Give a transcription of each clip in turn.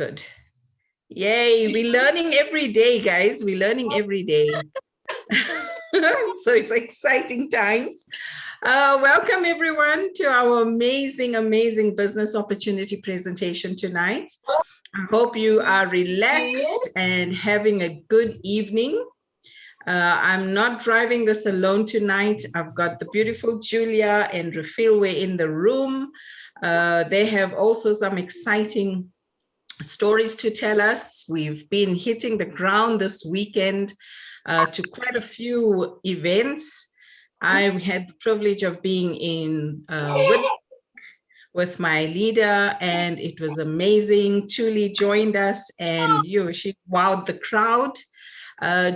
Good. Yay, we're learning every day, guys. We're learning every day. So it's exciting times. Welcome everyone to our amazing business opportunity presentation tonight. I hope you are relaxed and having a good evening. I'm not driving this alone tonight. I've got the beautiful Julia and Refilwe in the room. They have also some exciting stories to tell us. We've been hitting the ground this weekend to quite a few events. I had the privilege of being in with my leader, and it was amazing. Tuli joined us, and she wowed the crowd.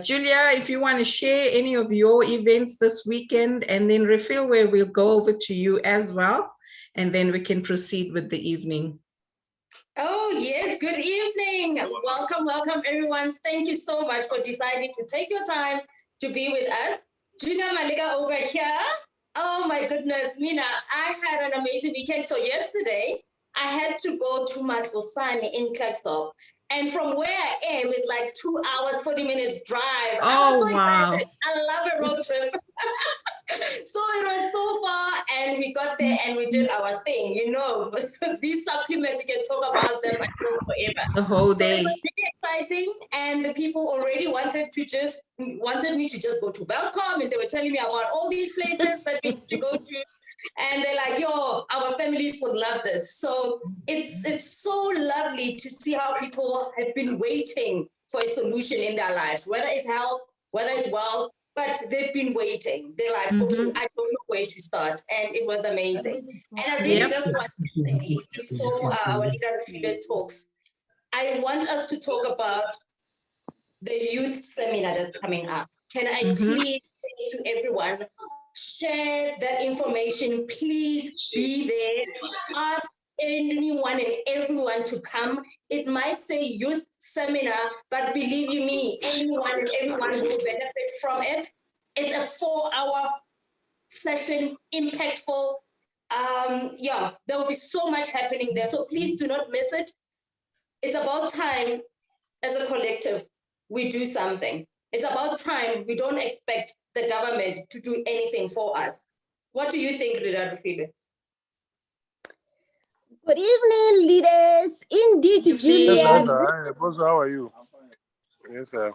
Julia, if you want to share any of your events this weekend, and then Refilwe, we'll go over to you as well, and then we can proceed with the evening. Oh, yes. Good evening. Welcome everyone. Thank you so much for deciding to take your time to be with us. Julia, Maleka over here. Oh my goodness, Mina, I had an amazing weekend. So yesterday, I had to go to Matlosane in Klerksdorp. And from where I am, it's like 2 hours, 40 minutes drive. Oh, wow. Excited. I love a road trip. So it was so far, and we got there and we did our thing, These supplements, you can talk about them until forever. The whole day. So it was really exciting, and the people already wanted me to just go to Welcome, and they were telling me about all these places that we need to go to. And they're like, our families would love this. So it's so lovely to see how people have been waiting for a solution in their lives, whether it's health, whether it's wealth, but they've been waiting. They're like, okay, I don't know where to start. And it was amazing. And I really just want to say, before our leader Refilwe talks, I want us to talk about the youth seminar that's coming up. Can I please say to everyone, share that information, please be there, ask anyone and everyone to come. It might say youth seminar, but believe you me, anyone and everyone will benefit from it. It's a 4-hour session, impactful. There will be so much happening there. So please do not miss it. It's about time as a collective, we do something. It's about time we don't expect the government to do anything for us. What do you think, Leader Refilwe? Good evening, leaders. Indeed, Julia. Yes, boss, how are you? Yes, sir.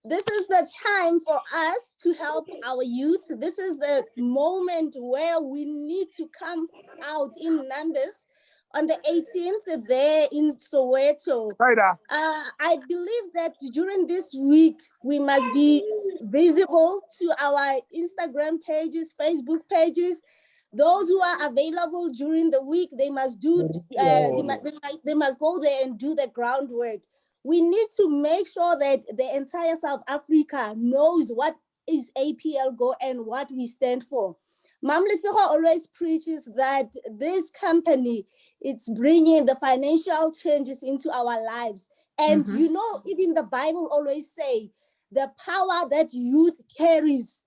This is the time for us to help our youth. This is the moment where we need to come out in numbers. On the 18th, there in Soweto. I believe that during this week, we must be visible to our Instagram pages, Facebook pages. Those who are available during the week, they must do. They must go there and do the groundwork. We need to make sure that the entire South Africa knows what is APLGO and what we stand for. Mam Lesego always preaches that this company, it's bringing the financial changes into our lives. And even the Bible always say, the power that youth carries,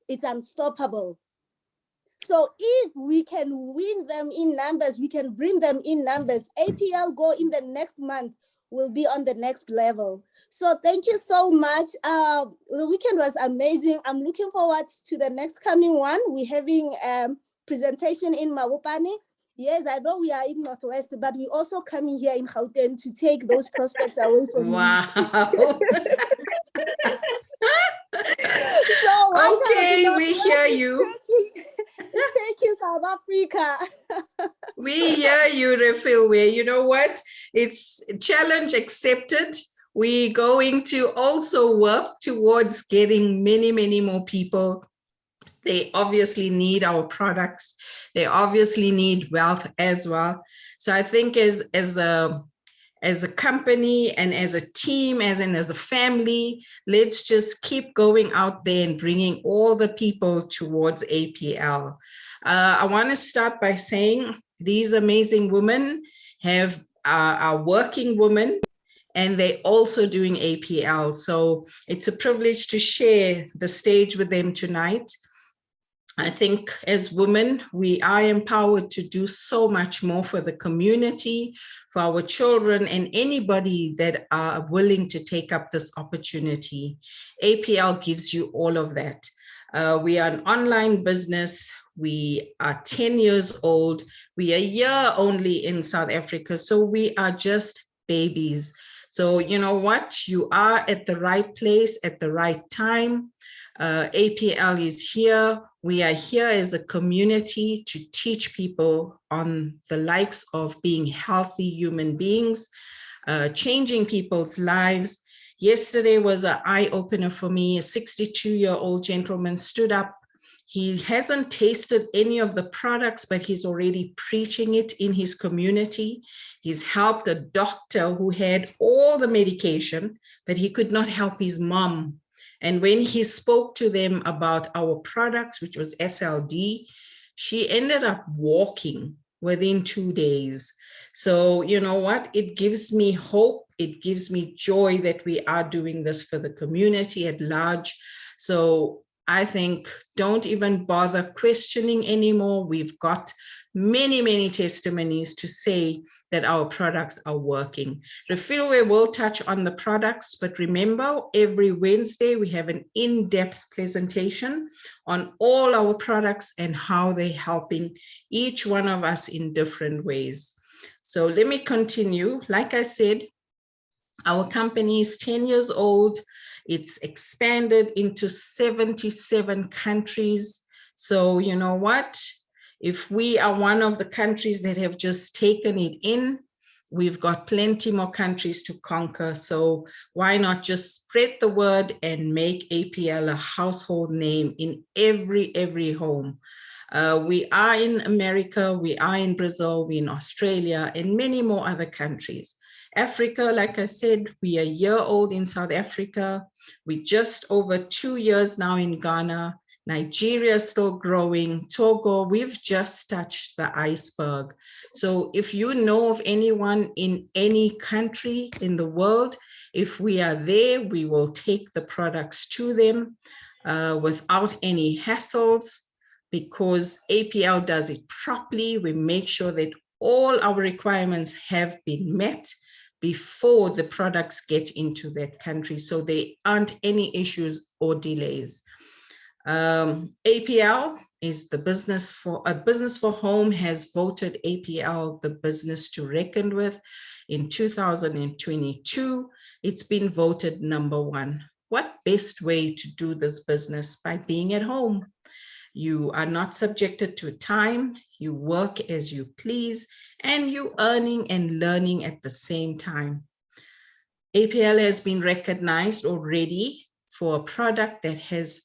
it's unstoppable. So if we can win them in numbers, we can bring them in numbers. APLGO in the next month will be on the next level. So thank you so much. The weekend was amazing. I'm looking forward to the next coming one. We're having a presentation in Mawopani. Yes, I know we are in Northwest, but we also coming here in Gauteng to take those prospects away from you. So okay, we hear you. Thank you, South Africa. We hear you, Refilwe. You know what? It's challenge accepted. We're going to also work towards getting many more people. They obviously need our products. They obviously need wealth as well. So I think as a company and as a team, as a family, let's just keep going out there and bringing all the people towards APL. I want to start by saying these amazing women are working women, and they're also doing APL. So it's a privilege to share the stage with them tonight. I think as women, we are empowered to do so much more for the community, for our children, and anybody that are willing to take up this opportunity. APL gives you all of that. We are an online business. We are 10 years old. We are a year only in South Africa. So we are just babies. So you know what? You are at the right place at the right time. APL is here. We are here as a community to teach people on the likes of being healthy human beings, changing people's lives. Yesterday was an eye-opener for me. A 62-year-old gentleman stood up. He hasn't tasted any of the products, but he's already preaching it in his community. He's helped a doctor who had all the medication, but he could not help his mom. And when he spoke to them about our products, which was SLD, she ended up walking within 2 days. So you know what? It gives me hope. It gives me joy that we are doing this for the community at large. So I think don't even bother questioning anymore. We've got many, many testimonies to say that our products are working. Refilwe will touch on the products, but remember, every Wednesday we have an in-depth presentation on all our products and how they're helping each one of us in different ways. So let me continue. Like I said, our company is 10 years old. It's expanded into 77 countries. So you know what? If we are one of the countries that have just taken it in, we've got plenty more countries to conquer. So why not just spread the word and make APL a household name in every home? We are in America, we are in Brazil, we're in Australia, and many more other countries. Africa, like I said, we are a year old in South Africa. We're just over 2 years now in Ghana. Nigeria is still growing. Togo, we've just touched the iceberg. So if you know of anyone in any country in the world, if we are there, we will take the products to them without any hassles, because APL does it properly. We make sure that all our requirements have been met before the products get into that country, so there aren't any issues or delays. APL is the business for home, has voted APL the business to reckon with. In 2022, it's been voted #1. What best way to do this business? By being at home. You are not subjected to time, you work as you please, and you earning and learning at the same time. APL has been recognized already for a product that has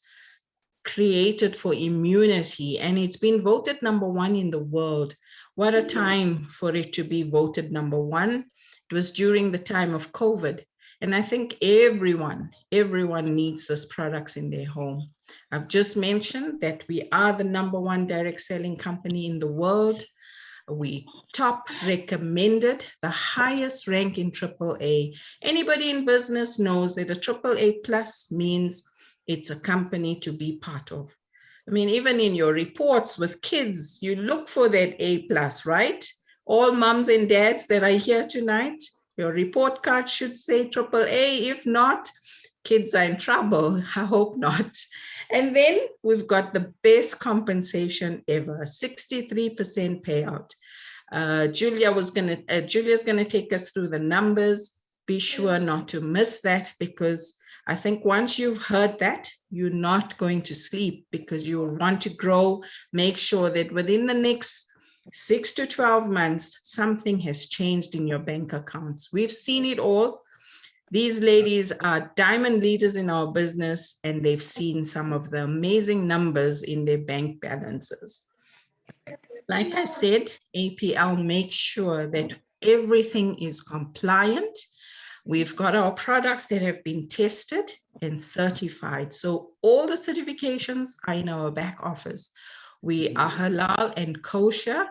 created for immunity, and it's been voted #1 in the world. What a time for it to be voted #1. It was during the time of COVID. And I think everyone needs these products in their home. I've just mentioned that we are the #1 direct selling company in the world. We top recommended, the highest rank in AAA. Anybody in business knows that a AAA plus means it's a company to be part of. I mean, even in your reports with kids, you look for that A plus, right? All moms and dads that are here tonight, your report card should say AAA. If not, kids are in trouble. I hope not. And then we've got the best compensation ever, 63% payout. Julia's gonna take us through the numbers. Be sure not to miss that, because I think once you've heard that, you're not going to sleep, because you will want to grow. Make sure that within the next 6 to 12 months, something has changed in your bank accounts. We've seen it all. These ladies are diamond leaders in our business, and they've seen some of the amazing numbers in their bank balances. Like I said, APL makes sure that everything is compliant. We've got our products that have been tested and certified. So all the certifications are in our back office. We are halal and kosher,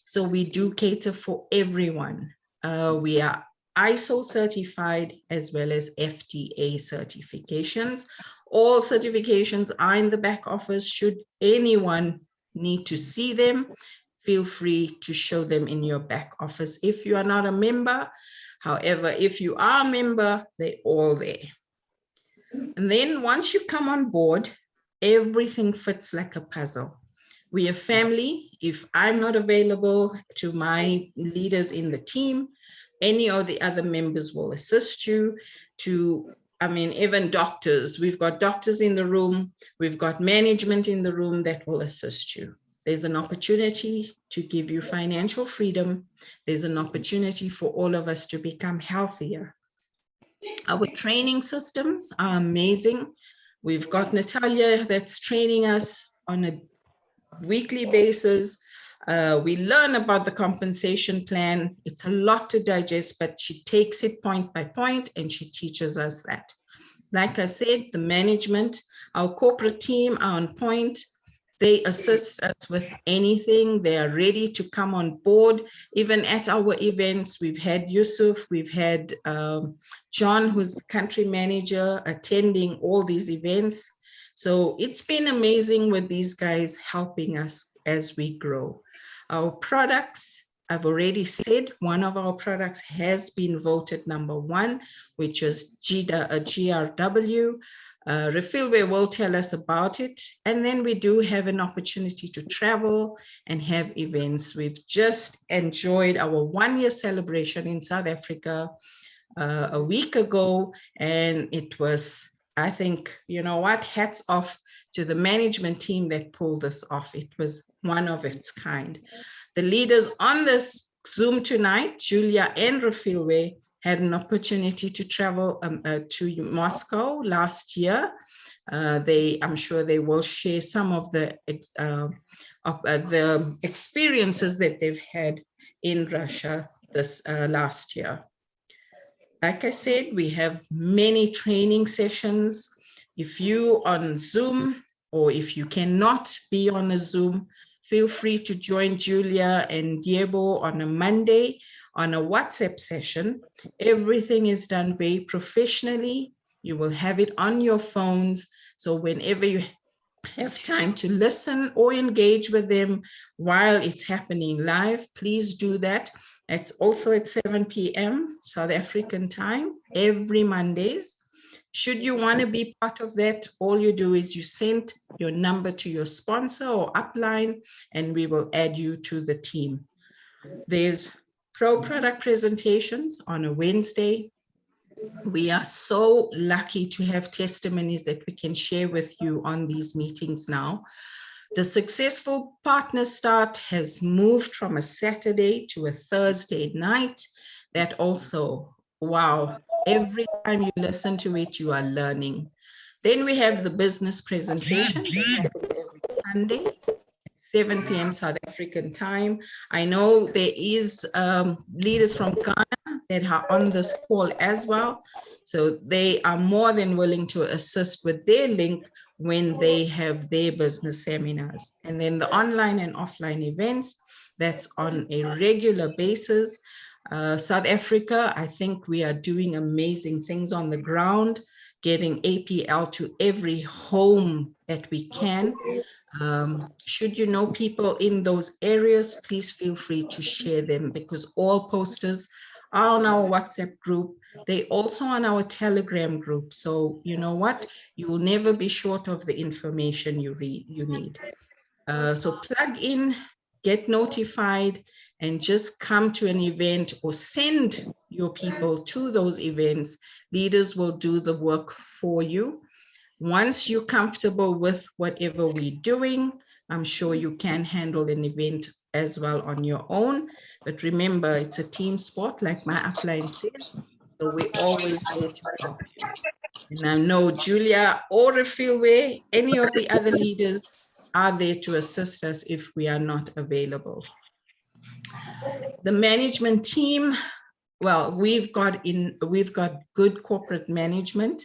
so we do cater for everyone. We are ISO certified as well as FDA certifications. All certifications are in the back office. Should anyone need to see them, feel free to show them in your back office if you are not a member. However, if you are a member, they're all there. And then once you come on board, everything fits like a puzzle. We are family. If I'm not available to my leaders in the team, any of the other members will assist you to, even doctors. We've got doctors in the room. We've got management in the room that will assist you. There's an opportunity to give you financial freedom. There's an opportunity for all of us to become healthier. Our training systems are amazing. We've got Natalia that's training us on a weekly basis. We learn about the compensation plan. It's a lot to digest, but she takes it point by point and she teaches us that. Like I said, the management, our corporate team are on point. They assist us with anything. They are ready to come on board. Even at our events, we've had Yusuf, we've had John, who's the country manager, attending all these events. So it's been amazing with these guys helping us as we grow. Our products, I've already said, one of our products has been voted #1, which is GRW. Refilwe will tell us about it. And then we do have an opportunity to travel and have events. We've just enjoyed our 1-year celebration in South Africa a week ago. And it was, I think, you know what, hats off to the management team that pulled this off. It was one of its kind. The leaders on this Zoom tonight, Julia and Refilwe, had an opportunity to travel to Moscow last year. I'm sure they will share some of the experiences that they've had in Russia this last year. Like I said, we have many training sessions. If you on Zoom, or if you cannot be on a Zoom, feel free to join Julia and Diego on a Monday on a WhatsApp session. Everything is done very professionally. You will have it on your phones. So whenever you have time to listen or engage with them while it's happening live, please do that. It's also at 7 p.m. South African time, every Mondays. Should you want to be part of that, all you do is you send your number to your sponsor or upline, and we will add you to the team. There's product presentations on a Wednesday. We are so lucky to have testimonies that we can share with you on these meetings now. The successful partner start has moved from a Saturday to a Thursday night. That also, wow, every time you listen to it, you are learning. Then we have the business presentation that happens every Sunday, 7 p.m. South African time. I know there is leaders from Ghana that are on this call as well. So they are more than willing to assist with their link when they have their business seminars. And then the online and offline events, that's on a regular basis. South Africa, I think we are doing amazing things on the ground, getting APL to every home that we can. Should you know people in those areas, please feel free to share them, because all posters are on our WhatsApp group. They also on our Telegram group. So you know what? You will never be short of the information you need. So plug in, get notified, and just come to an event or send your people to those events. Leaders will do the work for you. Once you're comfortable with whatever we're doing, I'm sure you can handle an event as well on your own. But remember, it's a team sport, like my upline says, so we're always there to help you. And I know Julia or Refilwe, any of the other leaders are there to assist us if we are not available. The management team, well, we've got good corporate management.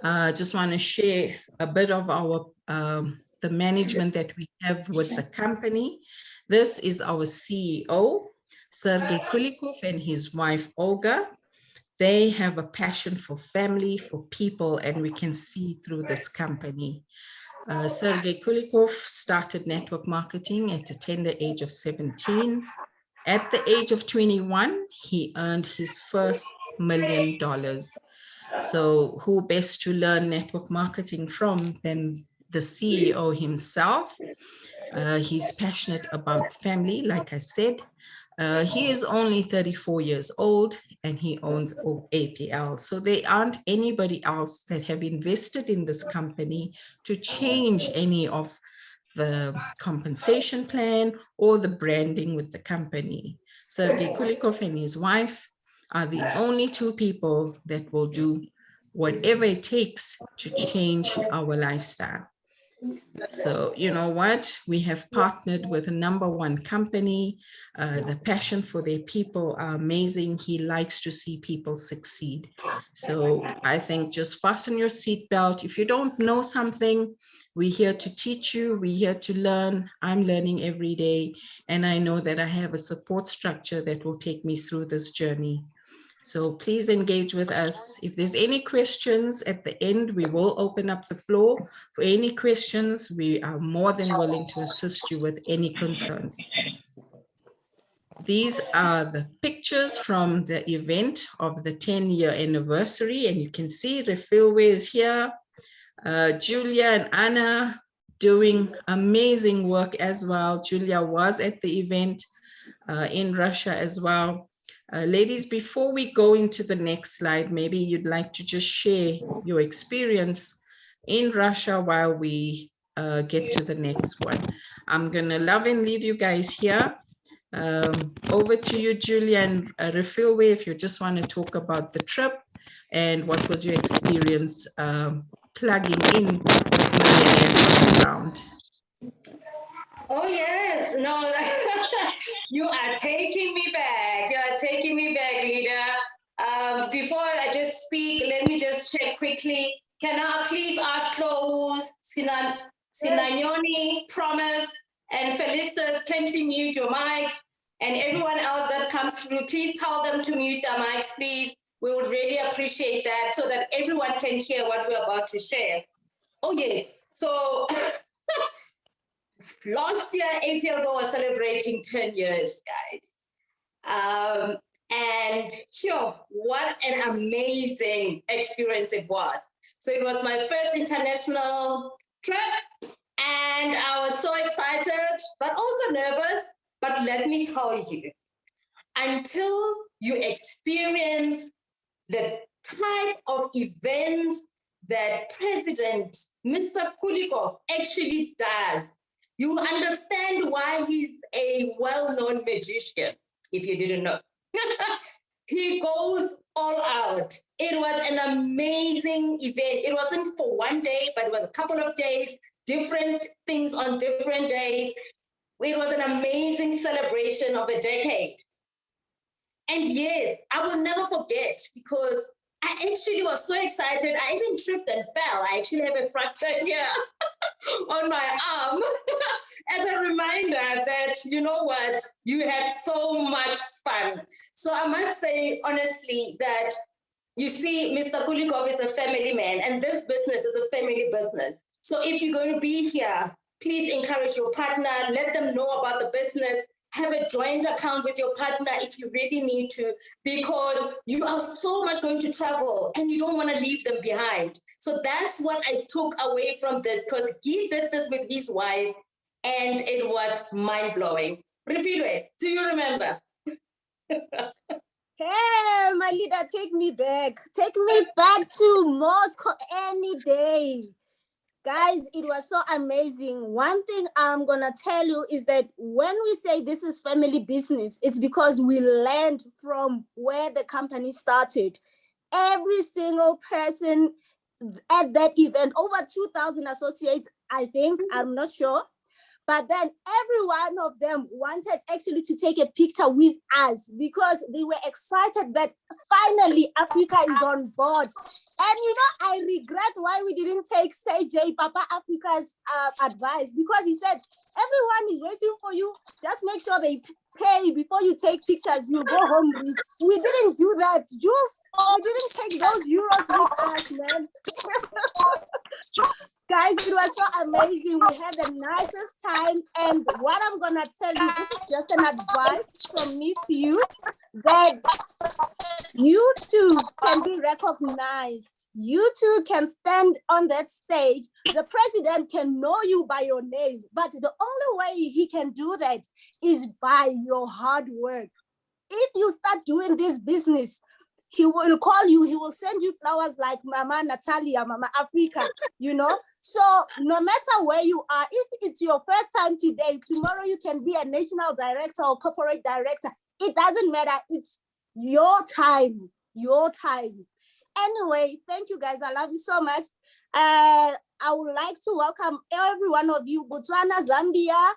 Just want to share a bit of our the management that we have with the company. This is our CEO, Sergey Kulikov, and his wife, Olga. They have a passion for family, for people, and we can see through this company. Sergey Kulikov started network marketing at a tender age of 17. At the age of 21, he earned his first $1 million. So who best to learn network marketing from than the CEO himself? He's passionate about family, like I said. He is only 34 years old and he owns APL. So there aren't anybody else that have invested in this company to change any of the compensation plan or the branding with the company. Sergey Kulikov and his wife are the only two people that will do whatever it takes to change our lifestyle. So, you know what? We have partnered with a #1 company. The passion for their people are amazing. He likes to see people succeed. So I think just fasten your seatbelt. If you don't know something, we're here to teach you. We're here to learn. I'm learning every day. And I know that I have a support structure that will take me through this journey. So please engage with us. If there's any questions at the end, we will open up the floor for any questions. We are more than willing to assist you with any concerns. These are the pictures from the event of the 10-year anniversary, and you can see Refilwe is here. Julia and Anna doing amazing work as well. Julia was at the event in Russia as well. Ladies, before we go into the next slide, maybe you'd like to just share your experience in Russia while we get to the next one. I'm gonna love and leave you guys here. Over to you, Julia and Refilwe, if you just want to talk about the trip and what was your experience plugging in with millionaires on the ground. Oh yes, no, you are taking me back. You are taking me back, leader. Before I just speak, let me just check quickly. Can I please ask Close, Sinanyoni, Promise, and Felicitas, kindly mute your mics, and everyone else that comes through, please tell them to mute their mics, please. We would really appreciate that so that everyone can hear what we're about to share. Oh yes, so last year, APLGO was celebrating 10 years, guys. And sure, what an amazing experience it was. So it was my first international trip, and I was so excited, but also nervous. But let me tell you, until you experience the type of events that President Mr. Kulikov actually does, you understand why he's a well-known magician, if you didn't know. He goes all out. It was an amazing event. It wasn't for one day, but it was a couple of days, different things on different days. It was an amazing celebration of a decade. And yes, I will never forget, because I actually was so excited. I even tripped and fell. I actually have a fracture here on my arm as a reminder that, you know what, you had so much fun. So I must say, honestly, that you see, Mr. Kulikov is a family man, and this business is a family business. So if you're going to be here, please encourage your partner, let them know about the business. Have a joint account with your partner if you really need to, because you are so much going to travel and you don't want to leave them behind. So that's what I took away from this, because he did this with his wife and it was mind-blowing. Refilwe, do you remember? Hey, my leader, take me back. Take me back to Moscow any day. Guys, it was so amazing. One thing I'm going to tell you is that when we say this is family business, it's because we learned from where the company started. Every single person at that event, over 2,000 associates, I think, I'm not sure. But then every one of them wanted actually to take a picture with us because they were excited that finally Africa is on board. And you know, I regret why we didn't take Thage, Papa Africa's advice, because he said, everyone is waiting for you. Just make sure they pay before you take pictures. You'll go home rich. We didn't do that. Jules We didn't take those euros with us, man. Guys, it was so amazing. We had the nicest time. And what I'm going to tell you, this is just an advice from me to you, that you too can be recognized. You too can stand on that stage. The president can know you by your name, but the only way he can do that is by your hard work. If you start doing this business, he will call you, he will send you flowers like Mama Natalia, Mama Africa, you know? So no matter where you are, if it's your first time today, tomorrow you can be a national director or corporate director. It doesn't matter. It's your time, your time. Anyway, thank you guys. I love you so much. I would like to welcome every one of you, Botswana, Zambia,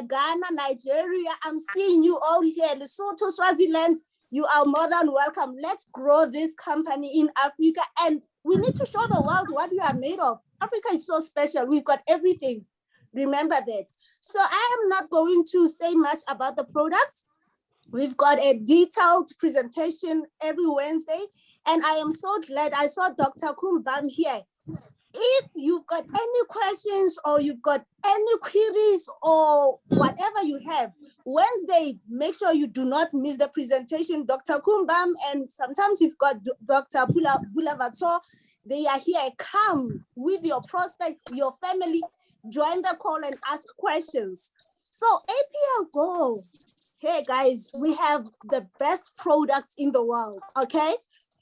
Ghana, Nigeria. I'm seeing you all here. Lesotho, Swaziland, you are more than welcome. Let's grow this company in Africa, and we need to show the world what we are made of. Africa is so special. We've got everything. Remember that. So I am not going to say much about the products. We've got a detailed presentation every Wednesday, and I am so glad I saw Dr. Kumbam here. If you've got any questions or you've got any queries or whatever you have, Wednesday, make sure you do not miss the presentation. Dr. Kumbam, and sometimes you've got Dr. Bulavato. They are here. Come with your prospect, your family, join the call and ask questions. So APLGO, hey guys, we have the best products in the world, okay?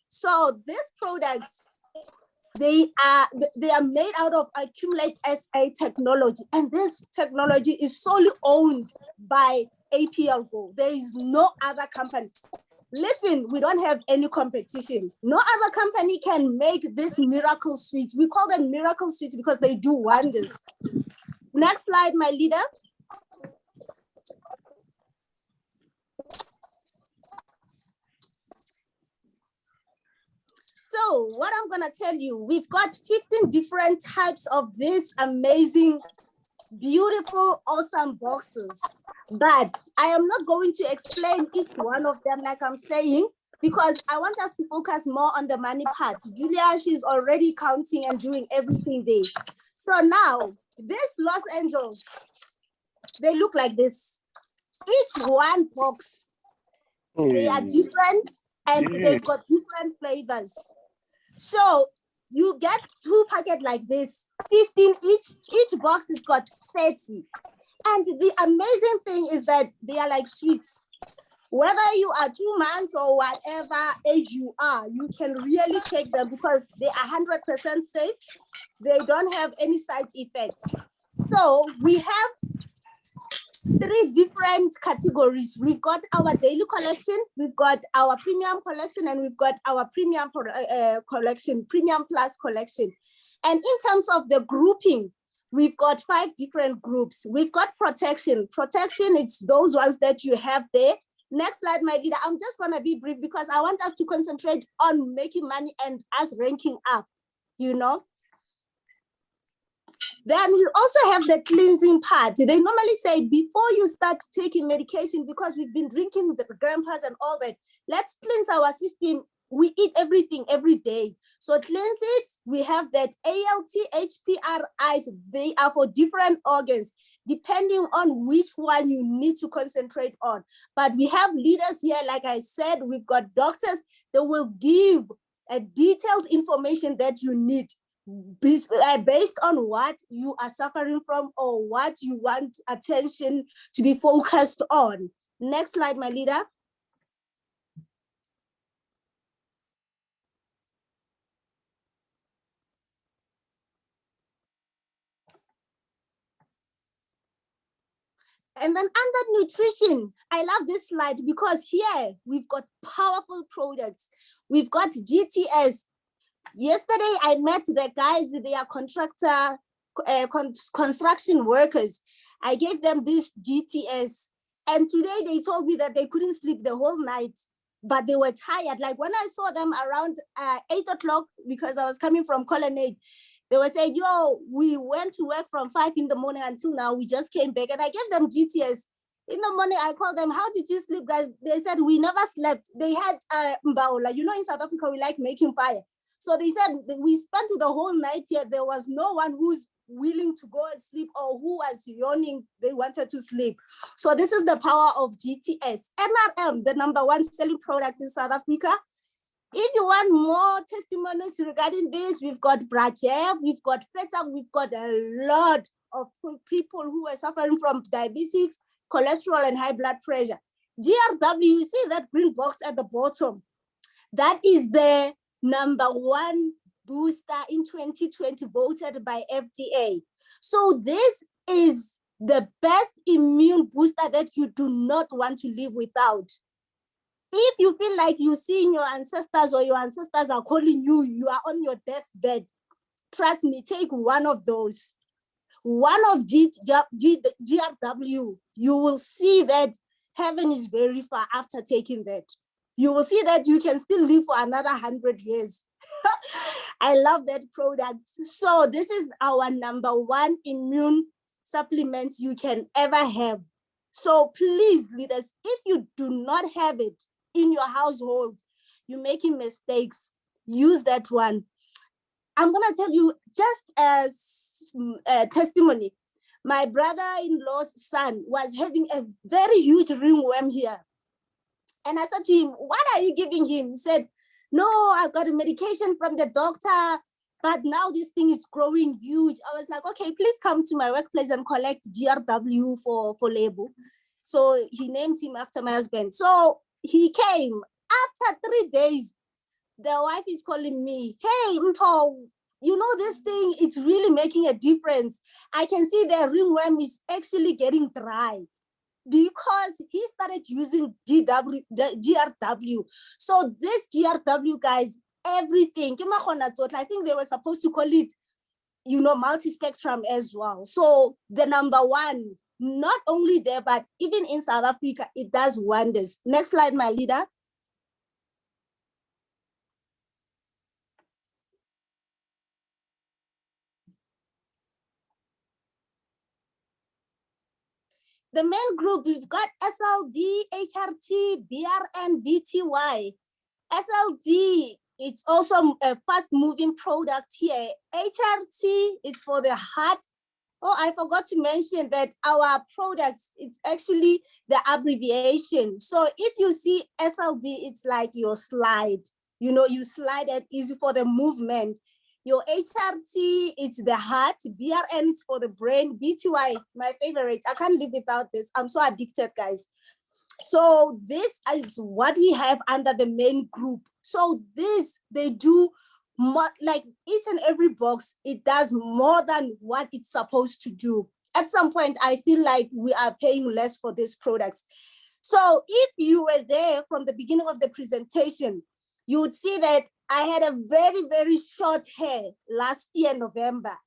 So these products, they are made out of Accumulate SA technology, and this technology is solely owned by APLGO. There is no other company. Listen, we don't have any competition. No other company can make this miracle sweets. We call them miracle sweets because they do wonders. Next slide, my leader. So what I'm gonna tell you, we've got 15 different types of these amazing, beautiful, awesome boxes. But I am not going to explain each one of them like I'm saying, because I want us to focus more on the money part. Julia, she's already counting and doing everything there. So now, this Los Angeles, they look like this. Each one box, they are different and they've got different flavors. So you get 2 packets like this, 15 each. Each box has got 30. And the amazing thing is that they are like sweets. Whether you are 2 months or whatever age you are, you can really take them because they are 100% safe. They don't have any side effects. So we have 3 different categories. We've got our daily collection, we've got our premium collection, and we've got our premium collection, premium plus collection. And in terms of the grouping, we've got 5 different groups. We've got protection. Protection, it's those ones that you have there. Next slide, my leader. I'm just going to be brief because I want us to concentrate on making money and us ranking up, you know. Then we also have the cleansing part. They normally say before you start taking medication, because we've been drinking the grandpas and all that, let's cleanse our system. We eat everything every day. So cleanse it. We have that ALT, HPR, eyes. They are for different organs, depending on which one you need to concentrate on. But we have leaders here, like I said, we've got doctors that will give a detailed information that you need based on what you are suffering from or what you want attention to be focused on. Next slide, my leader. And then under nutrition, I love this slide because here we've got powerful products. We've got GTS. Yesterday, I met the guys, they are contractor, construction workers. I gave them this GTS. And today they told me that they couldn't sleep the whole night, but they were tired. Like when I saw them around 8 o'clock, because I was coming from Colonnade, they were saying, yo, we went to work from 5 in the morning until now. We just came back. And I gave them GTS. In the morning, I called them, how did you sleep, guys? They said, we never slept. They had mbaula. You know, in South Africa, we like making fire. So they said, we spent the whole night here. There was no one who's willing to go and sleep or who was yawning. They wanted to sleep. So this is the power of GTS. NRM, the #1 selling product in South Africa. If you want more testimonies regarding this, we've got Brajev, we've got Feta, we've got a lot of people who are suffering from diabetes, cholesterol, and high blood pressure. GRW, you see that green box at the bottom? That is the #1 booster in 2020 voted by FDA. So this is the best immune booster that you do not want to live without. If you feel like you're seeing your ancestors or your ancestors are calling you, you are on your deathbed, trust me, take one of those. One of GRW, you will see that heaven is very far after taking that. You will see that you can still live for another 100 years. I love that product. So this is our #1 immune supplement you can ever have. So please, leaders, if you do not have it in your household, you're making mistakes, use that one. I'm gonna tell you just as a testimony. My brother-in-law's son was having a very huge ringworm here. And I said to him, what are you giving him? He said, no, I got a medication from the doctor, but now this thing is growing huge. I was like, okay, please come to my workplace and collect GRW for label. So he named him after my husband. So he came. After 3 days, the wife is calling me, hey, Mpo, you know this thing, it's really making a difference. I can see the ringworm is actually getting dry because he started using GRW. So this GRW, guys, everything. I think they were supposed to call it, you know, multi-spectrum as well. So the #1, not only there, but even in South Africa, it does wonders. Next slide, my leader. The main group, we've got SLD, HRT, BRN, BTY. SLD, it's also a fast-moving product here. HRT is for the heart. Oh, I forgot to mention that our products, it's actually the abbreviation. So if you see SLD, it's like your slide. You know, you slide it easy for the movement. Your HRT, it's the heart. BRN is for the brain. BTY, my favorite. I can't live without this. I'm so addicted, guys. So this is what we have under the main group. So this, they do more, like each and every box, it does more than what it's supposed to do. At some point, I feel like we are paying less for these products. So if you were there from the beginning of the presentation, you would see that I had a very, very short hair last year, November,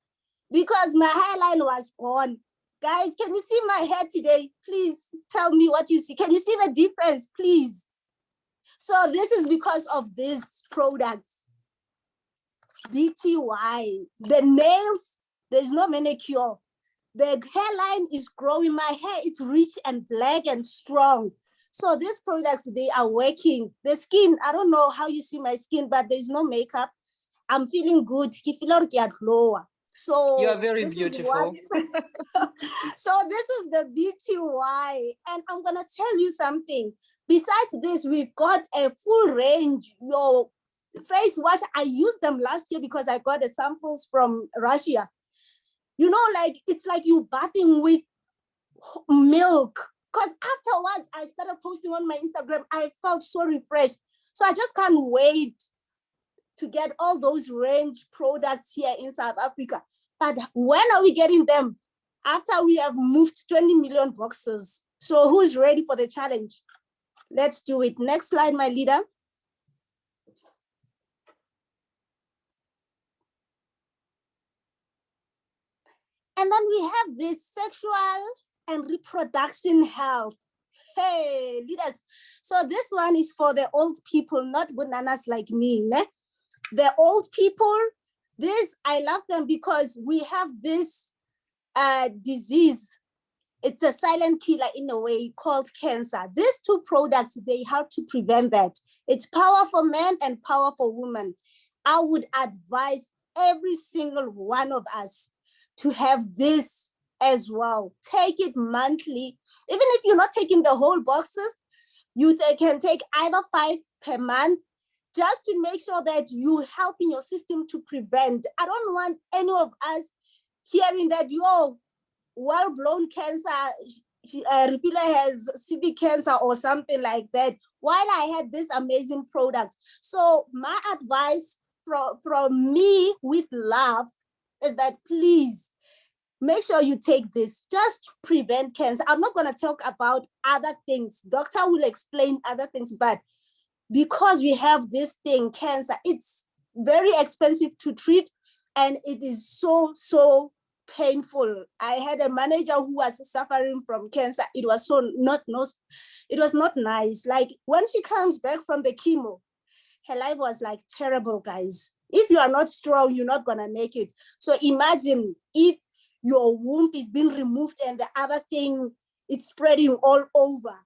because my hairline was gone. Guys, can you see my hair today? Please tell me what you see. Can you see the difference, please? So this is because of this product, BTY. The nails, there's no manicure. The hairline is growing. My hair is rich and black and strong. So these products, they are working. The skin, I don't know how you see my skin, but there's no makeup. I'm feeling good. So you are very beautiful. So this is the BTY. And I'm going to tell you something. Besides this, we've got a full range. Your face wash, I used them last year because I got the samples from Russia. You know, like, it's like you bathing with milk. Because afterwards, I started posting on my Instagram. I felt so refreshed. So I just can't wait to get all those range products here in South Africa. But when are we getting them? After we have moved 20 million boxes. So who's ready for the challenge? Let's do it. Next slide, my leader. And then we have this sexual and reproduction health. Hey, leaders. So this one is for the old people, not bananas like me. Ne? The old people, this, I love them because we have this disease. it's a silent killer in a way called cancer. These two products, they help to prevent that. It's power for men and power for women. I would advise every single one of us to have this as well. Take it monthly. Even if you're not taking the whole boxes, you can take either 5 per month, just to make sure that you're helping your system to prevent. I don't want any of us hearing that, well-blown cancer, Refilwe has civic cancer or something like that, while I had this amazing product. So my advice from me with love is that please make sure you take this just to prevent cancer. I'm not going to talk about other things. Doctor will explain other things, but because we have this thing, cancer, it's very expensive to treat, and it is so painful. I had a manager who was suffering from cancer. It was it was not nice. Like when she comes back from the chemo, her life was like terrible, guys. If you are not strong, you're not gonna make it. So imagine if your womb is being removed and the other thing, it's spreading all over.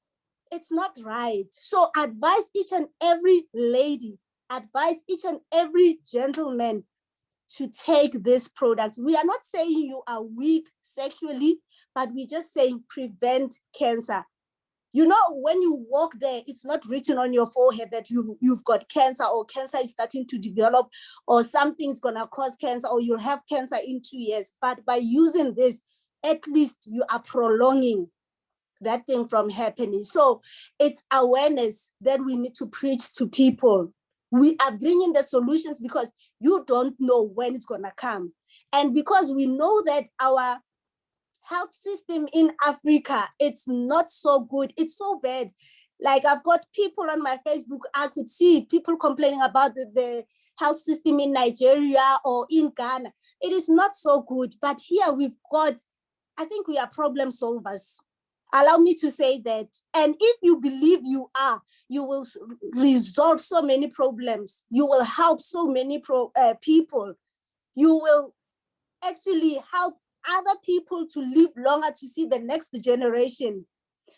It's not right. So advise each and every lady, advise each and every gentleman to take this product. We are not saying you are weak sexually, but we're just saying prevent cancer. You know, when you walk there, it's not written on your forehead that you've got cancer, or cancer is starting to develop, or something's gonna cause cancer, or you'll have cancer in 2 years. But by using this, at least you are prolonging that thing from happening. So it's awareness that we need to preach to people. We are bringing the solutions because you don't know when it's gonna come. And because we know that our health system in Africa, it's not so good, it's so bad. Like I've got people on my Facebook, I could see people complaining about the health system in Nigeria or in Ghana. It is not so good, but here we've got, I think we are problem solvers. Allow me to say that. And if you believe you are, you will resolve so many problems. You will help so many people. You will actually help other people to live longer, to see the next generation.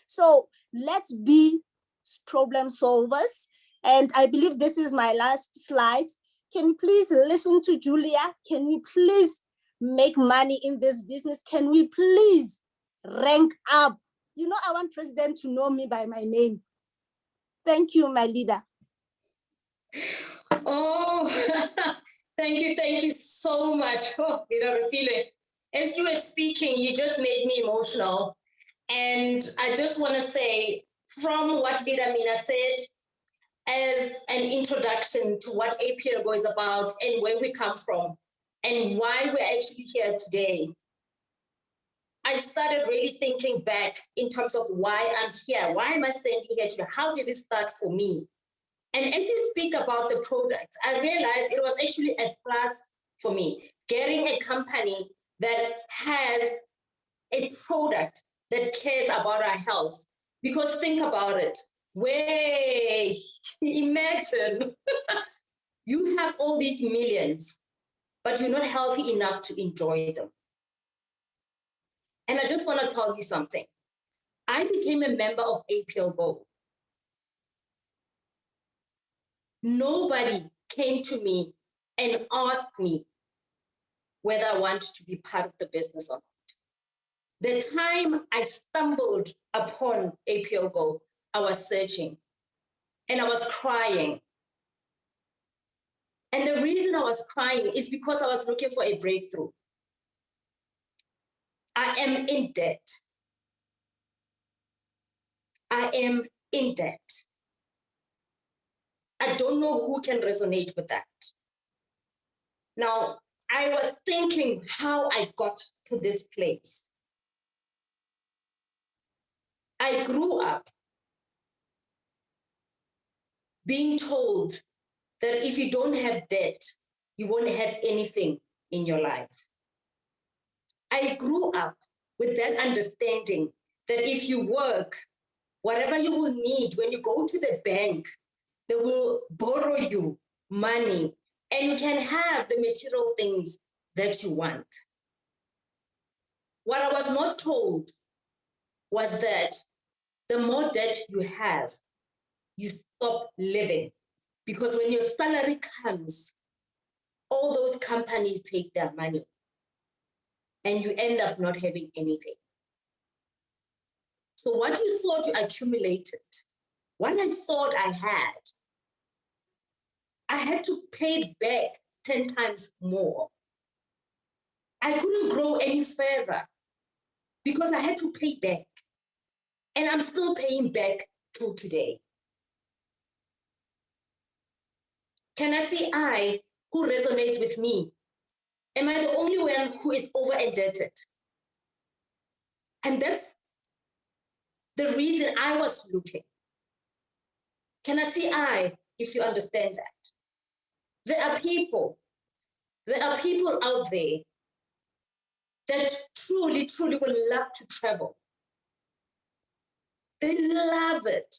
So let's be problem solvers. And I believe this is my last slide. Can you please listen to Julia? Can we please make money in this business? Can we please rank up? You know, I want president to know me by my name. Thank you, my leader. Oh, thank you so much. Oh, Refilwe. As you were speaking, you just made me emotional. And I just want to say, from what Leader Mina said, as an introduction to what APLGO is about and where we come from and why we're actually here today, I started really thinking back in terms of why I'm here. Why am I standing here today? How did it start for me? And as you speak about the product, I realized it was actually a plus for me, getting a company that has a product that cares about our health. Because think about it. Imagine you have all these millions, but you're not healthy enough to enjoy them. And I just want to tell you something. I became a member of APLGO. Nobody came to me and asked me whether I want to be part of the business or not. The time I stumbled upon APLGO, I was searching and I was crying. And the reason I was crying is because I was looking for a breakthrough. I am in debt. I am in debt. I don't know who can resonate with that. Now, I was thinking how I got to this place. I grew up being told that if you don't have debt, you won't have anything in your life. I grew up with that understanding that if you work, whatever you will need when you go to the bank, they will borrow you money and you can have the material things that you want. What I was not told was that the more debt you have, you stop living. Because when your salary comes, all those companies take their money and you end up not having anything. So what you thought you accumulated, what I thought I had to pay it back 10 times more. I couldn't grow any further because I had to pay back. And I'm still paying back till today. Can I say who resonates with me? Am I the only one who is over indebted? And that's the reason I was looking. Can I say if you understand that? There are people out there that truly, truly will love to travel. They love it.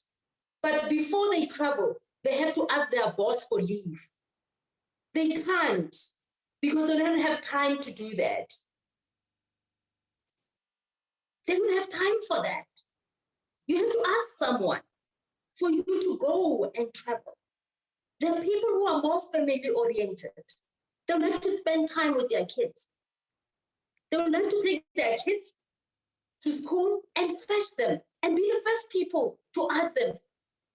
But before they travel, they have to ask their boss for leave. They can't because they don't have time to do that. They don't have time for that. You have to ask someone for you to go and travel. There are people who are more family oriented. They would like to spend time with their kids. They would like to take their kids to school and fetch them and be the first people to ask them,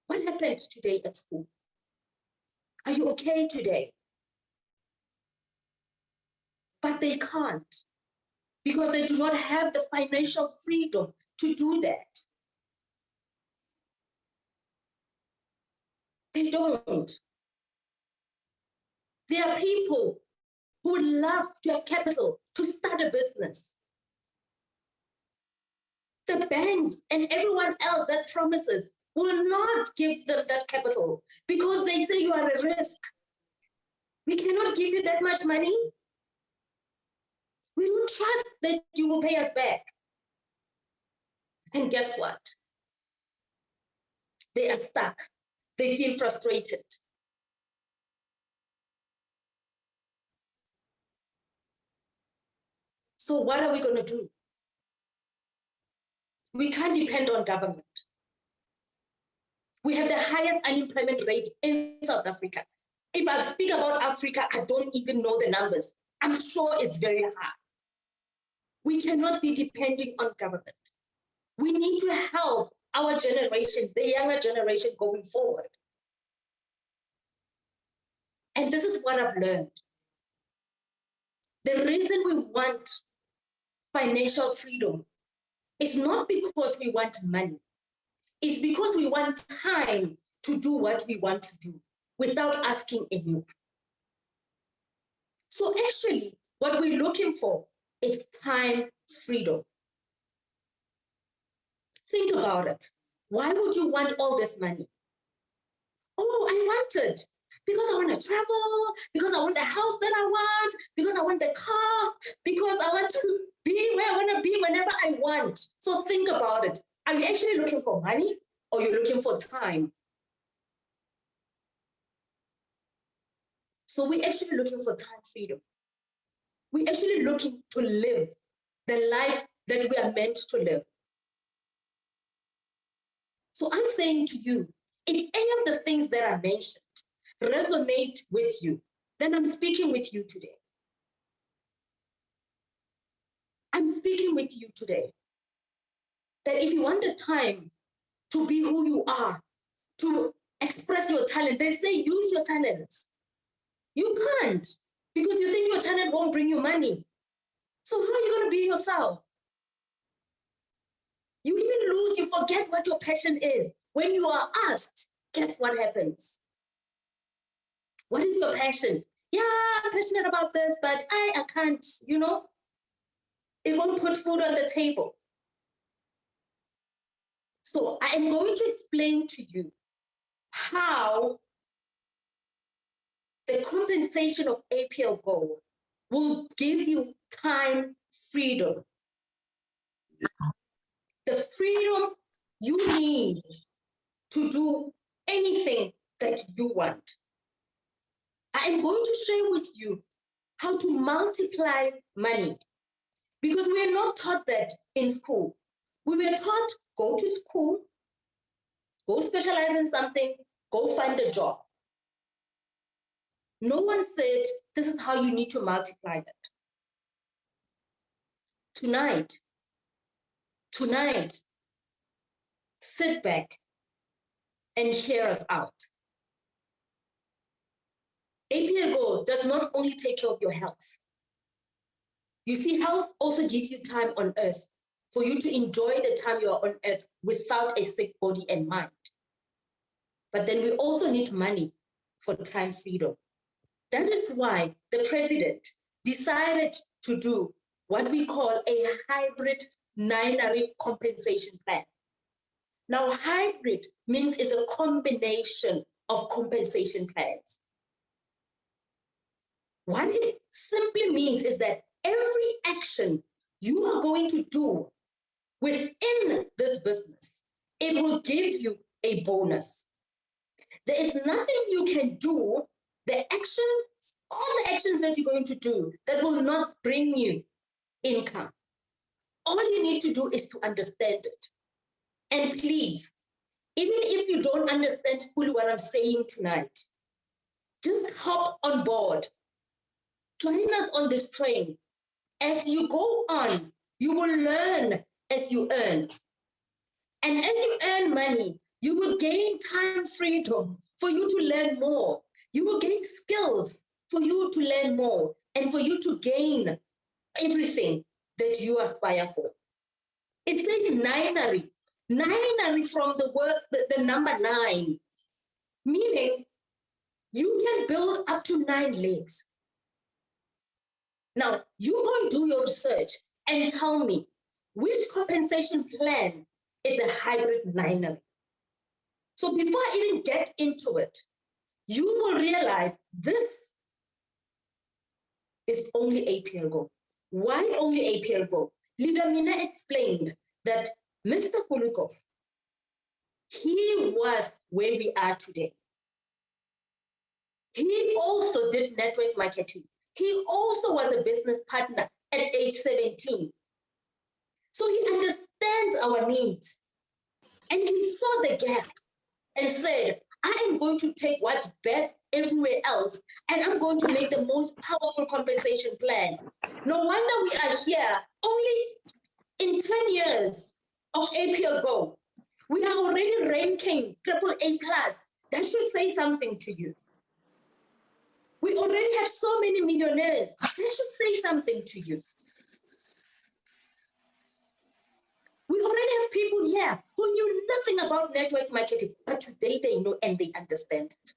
what happened today at school? Are you okay today? But they can't because they do not have the financial freedom to do that. They don't. There are people who would love to have capital to start a business. The banks and everyone else that promises will not give them that capital because they say you are a risk. We cannot give you that much money. We don't trust that you will pay us back. And guess what? They are stuck. They feel frustrated. So what are we going to do? We can't depend on government. We have the highest unemployment rate in South Africa. If I speak about Africa, I don't even know the numbers. I'm sure it's very high. We cannot be depending on government. We need to help our generation, the younger generation going forward. And this is what I've learned. The reason we want financial freedom is not because we want money. It's because we want time to do what we want to do without asking anyone. So actually, what we're looking for is time freedom. Think about it. Why would you want all this money? Oh, I want it because I want to travel, because I want the house that I want, because I want the car, because I want to be where I want to be whenever I want. So think about it. Are you actually looking for money or you're looking for time? So we're actually looking for time freedom. We're actually looking to live the life that we are meant to live. So I'm saying to you, if any of the things that I mentioned resonate with you, then I'm speaking with you today. I'm speaking with you today. That if you want the time to be who you are, to express your talent, they say use your talents. You can't because you think your talent won't bring you money. So how are you going to be yourself? You even lose, you forget what your passion is. When you are asked, guess what happens? What is your passion? Yeah, I'm passionate about this, but I can't, it won't put food on the table. So I am going to explain to you how the compensation of APLGO will give you time freedom. The freedom you need to do anything that you want. I am going to share with you how to multiply money because we are not taught that in school. We were taught, go to school, go specialize in something, go find a job. No one said, this is how you need to multiply that. Tonight, sit back and hear us out. APLGO does not only take care of your health. You see, health also gives you time on earth for you to enjoy the time you are on earth without a sick body and mind. But then we also need money for time freedom. That is why the president decided to do what we call a hybrid 9-ary compensation plan. Now, hybrid means it's a combination of compensation plans. What it simply means is that every action you are going to do within this business, it will give you a bonus. There is nothing you can do, all the actions that you're going to do that will not bring you income. All you need to do is to understand it. And please, even if you don't understand fully what I'm saying tonight, just hop on board. Join us on this train. As you go on, you will learn as you earn. And as you earn money, you will gain time freedom for you to learn more. You will gain skills for you to learn more and for you to gain everything that you aspire for. It says 9-ary. 9-ary from the word, the number 9, meaning you can build up to 9 legs. Now, you go and do your research and tell me which compensation plan is a hybrid 9-ary. So before I even get into it, you will realize this is only APLGO. Why only APLGO? Leader Mina explained that Mr. Kulikov, he was where we are today. He also did network marketing. He also was a business partner at age 17. So he understands our needs. And he saw the gap and said, I am going to take what's best everywhere else, and I'm going to make the most powerful compensation plan. No wonder we are here. Only in 10 years of APLGO, we are already ranking AAA+. That should say something to you. We already have so many millionaires. That should say something to you. We already have people here who knew nothing about network marketing, but today they know and they understand it.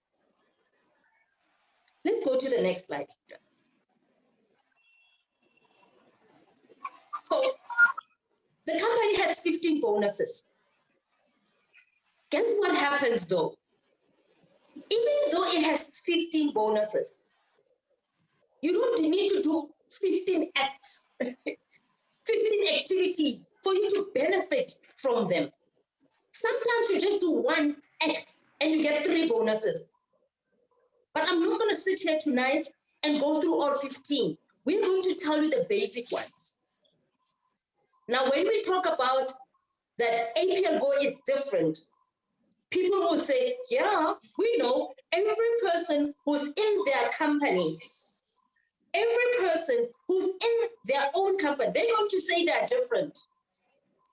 Let's go to the next slide. So the company has 15 bonuses. Guess what happens though? Even though it has 15 bonuses, you don't need to do 15 acts, 15 activities for you to benefit from them. Sometimes you just do 1 act and you get 3 bonuses. But I'm not going to sit here tonight and go through all 15. We're going to tell you the basic ones. Now, when we talk about that APLGO is different, people will say, yeah, we know every person who's in their company, every person who's in their own company, they're going to say they're different.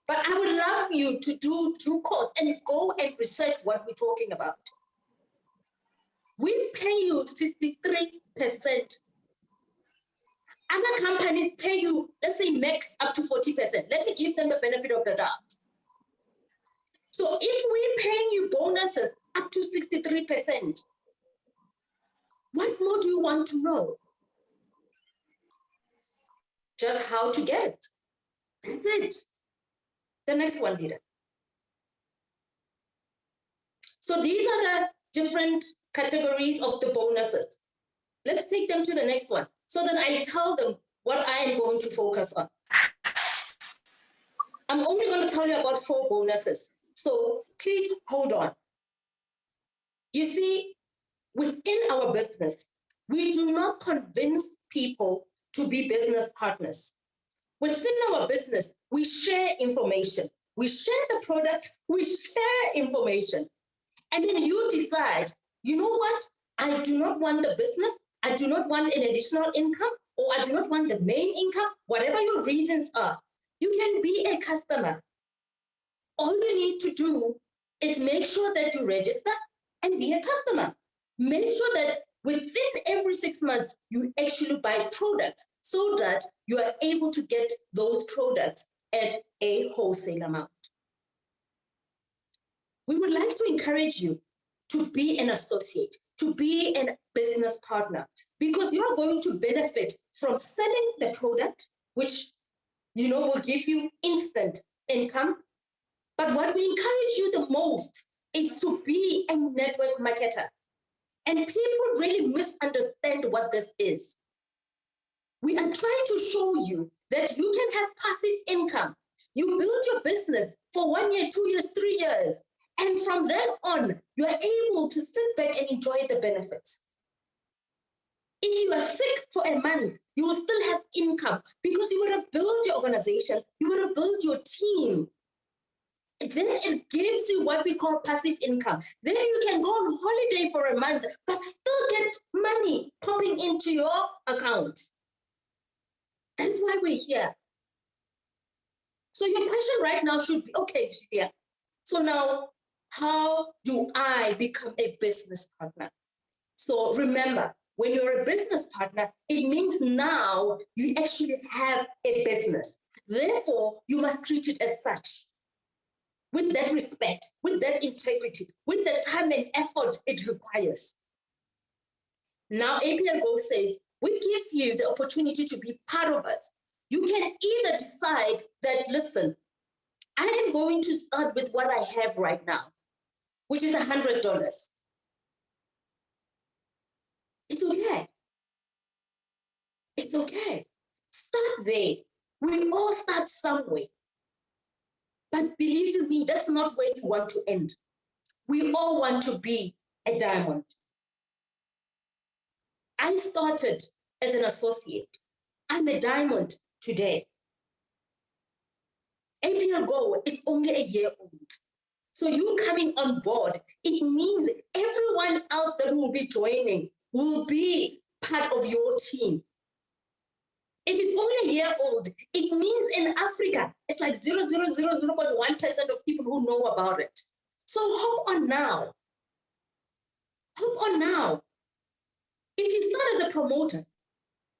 But I would love you to do due course and go and research what we're talking about. We pay you 63%. Other companies pay you, let's say, max up to 40%. Let me give them the benefit of the doubt. So if we're paying you bonuses up to 63%, what more do you want to know? Just how to get it. That's it. The next one, leader. So these are the different categories of the bonuses. Let's take them to the next one so that I tell them what I am going to focus on. I'm only going to tell you about 4 bonuses. So please hold on. You see, within our business, we do not convince people to be business partners. Within our business, we share information. we share the product, we share information. And then you decide, you know what? I do not want the business. I do not want an additional income, or I do not want the main income, whatever your reasons are. You can be a customer. All you need to do is make sure that you register and be a customer. Make sure that within every 6 months, you actually buy products so that you are able to get those products at a wholesale amount. We would like to encourage you to be an associate, to be a business partner, because you are going to benefit from selling the product, which will give you instant income. But what we encourage you the most is to be a network marketer. And people really misunderstand what this is. We are trying to show you that you can have passive income. You build your business for 1 year, 2 years, 3 years. And from then on, you are able to sit back and enjoy the benefits. If you are sick for a month, you will still have income because you would have built your organization, you would have built your team. Then it gives you what we call passive income. Then you can go on holiday for a month, but still get money popping into your account. That's why we're here. So your question right now should be, okay, Julia, so now how do I become a business partner? So remember, when you're a business partner, it means now you actually have a business. Therefore, you must treat it as such. With that respect, with that integrity, with the time and effort it requires. Now, APLGO says, we give you the opportunity to be part of us. You can either decide that, listen, I am going to start with what I have right now, which is $100. It's okay. It's okay. Start there. We all start somewhere. But believe you me, that's not where you want to end. We all want to be a diamond. I started as an associate. I'm a diamond today. APLGO is only a year old. So you coming on board, it means everyone else that will be joining will be part of your team. If it's only a year old, it means in Africa, it's like 0.1% of people who know about it. So hop on now. Hop on now. If you start as a promoter,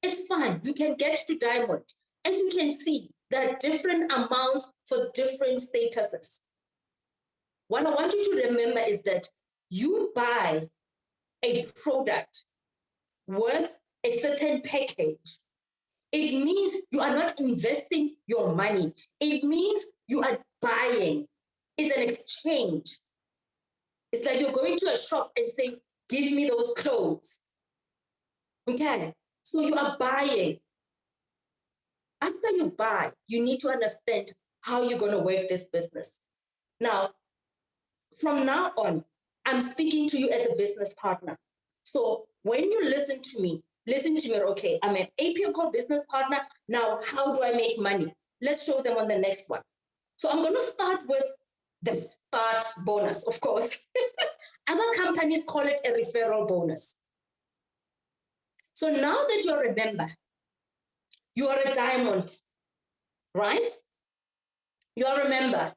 it's fine. You can get to diamond. As you can see, there are different amounts for different statuses. What I want you to remember is that you buy a product worth a certain package. It means you are not investing your money. It means you are buying. It's an exchange. It's like you're going to a shop and saying, give me those clothes. Okay, so you are buying. After you buy, you need to understand how you're going to work this business. Now, from now on, I'm speaking to you as a business partner. So when you listen to me, okay, I'm an APLGO business partner. Now, how do I make money? Let's show them on the next one. So I'm going to start with the start bonus, of course. Other companies call it a referral bonus. So now that you're a member, you are a diamond, right? You're a member.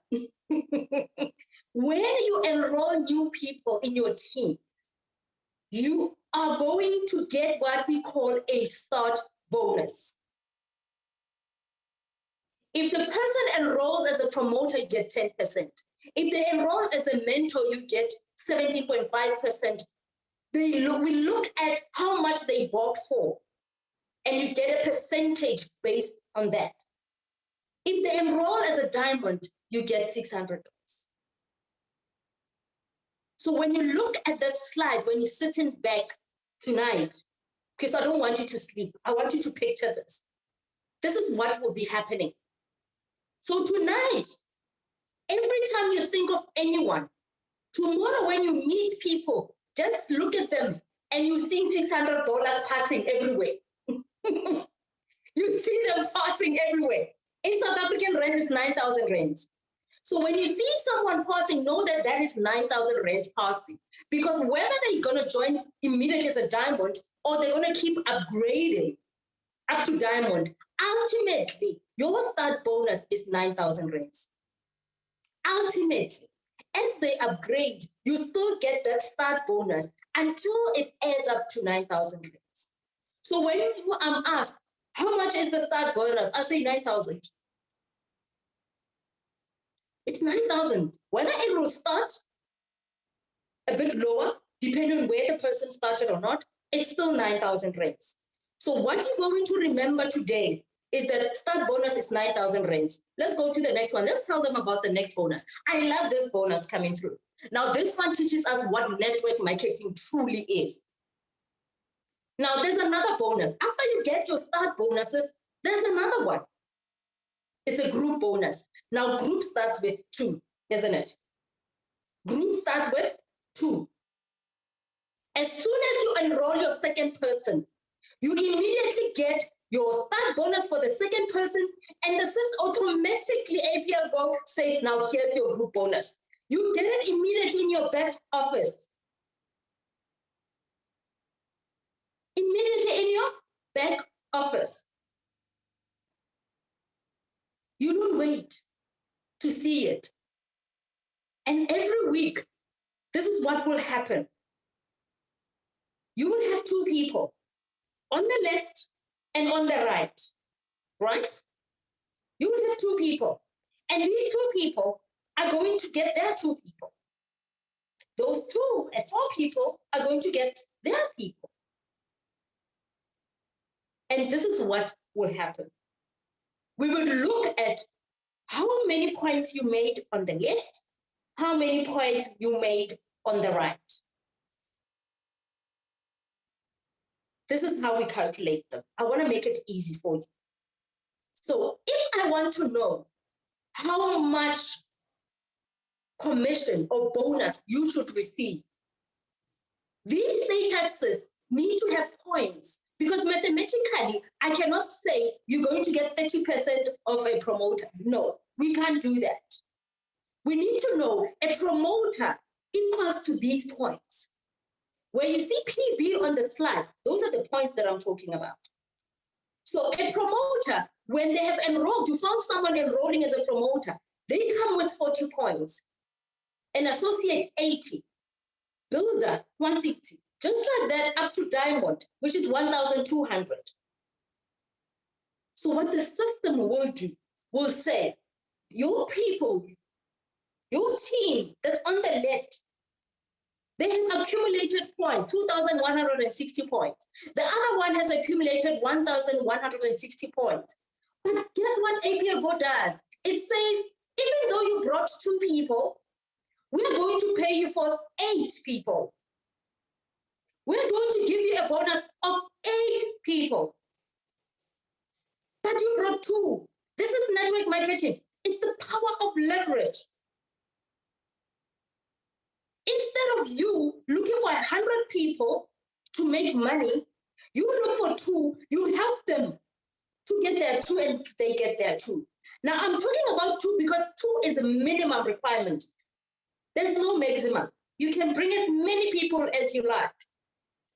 When you enroll new people in your team, you are going to get what we call a start bonus. If the person enrolls as a promoter, you get 10%. If they enroll as a mentor, you get 17.5%. We look at how much they bought for, and you get a percentage based on that. If they enroll as a diamond, you get $600. So when you look at that slide, when you're sitting back tonight, because I don't want you to sleep, I want you to picture this. This is what will be happening. So tonight, every time you think of anyone, tomorrow when you meet people, just look at them and you see $600 passing everywhere. You see them passing everywhere. In South African rand is 9,000 rands. So when you see someone passing, know that that is 9,000 rands passing. Because whether they're going to join immediately as a diamond or they're going to keep upgrading up to diamond, ultimately, your start bonus is 9,000 rands. Ultimately, as they upgrade, you still get that start bonus until it adds up to 9,000 rands. So when I'm asked, how much is the start bonus? I say 9,000. It's 9,000. Whether it will start a bit lower, depending on where the person started or not, it's still 9,000 rands. So what you're going to remember today is that start bonus is 9,000 rands. Let's go to the next one. Let's tell them about the next bonus. I love this bonus coming through. Now, this one teaches us what network marketing truly is. Now, there's another bonus. After you get your start bonuses, there's another one. It's a group bonus. Now, group starts with 2, isn't it? Group starts with 2. As soon as you enroll your second person, you immediately get your start bonus for the second person, and the system automatically, APLGO says, now here's your group bonus. You get it immediately in your back office. Immediately in your back office. You don't wait to see it. And every week, this is what will happen. You will have 2 people on the left and on the right, right? You will have 2 people. And these 2 people are going to get their 2 people. Those 2 and 4 people are going to get their people. And this is what will happen. We will look at how many points you made on the left, how many points you made on the right. This is how we calculate them. I want to make it easy for you. So if I want to know how much commission or bonus you should receive, these statuses need to have points, because mathematically, I cannot say you're going to get 30% of a promoter. No, we can't do that. We need to know a promoter equals to these points. Where you see PV on the slides, those are the points that I'm talking about. So a promoter, when they have enrolled, you found someone enrolling as a promoter, they come with 40 points. An associate 80, builder 160, just like that up to diamond, which is 1,200. So what the system will do, will say, your people, your team that's on the left, they have accumulated points, 2,160 points. The other one has accumulated 1,160 points. But guess what APLGO does? It says, even though you brought 2 people, we're going to pay you for 8 people. We're going to give you a bonus of 8 people. But you brought 2. This is network marketing. It's the power of leverage. Instead of you looking for 100 people to make money, you look for 2, you help them to get their 2 and they get their 2. Now I'm talking about 2 because 2 is a minimum requirement. There's no maximum. You can bring as many people as you like,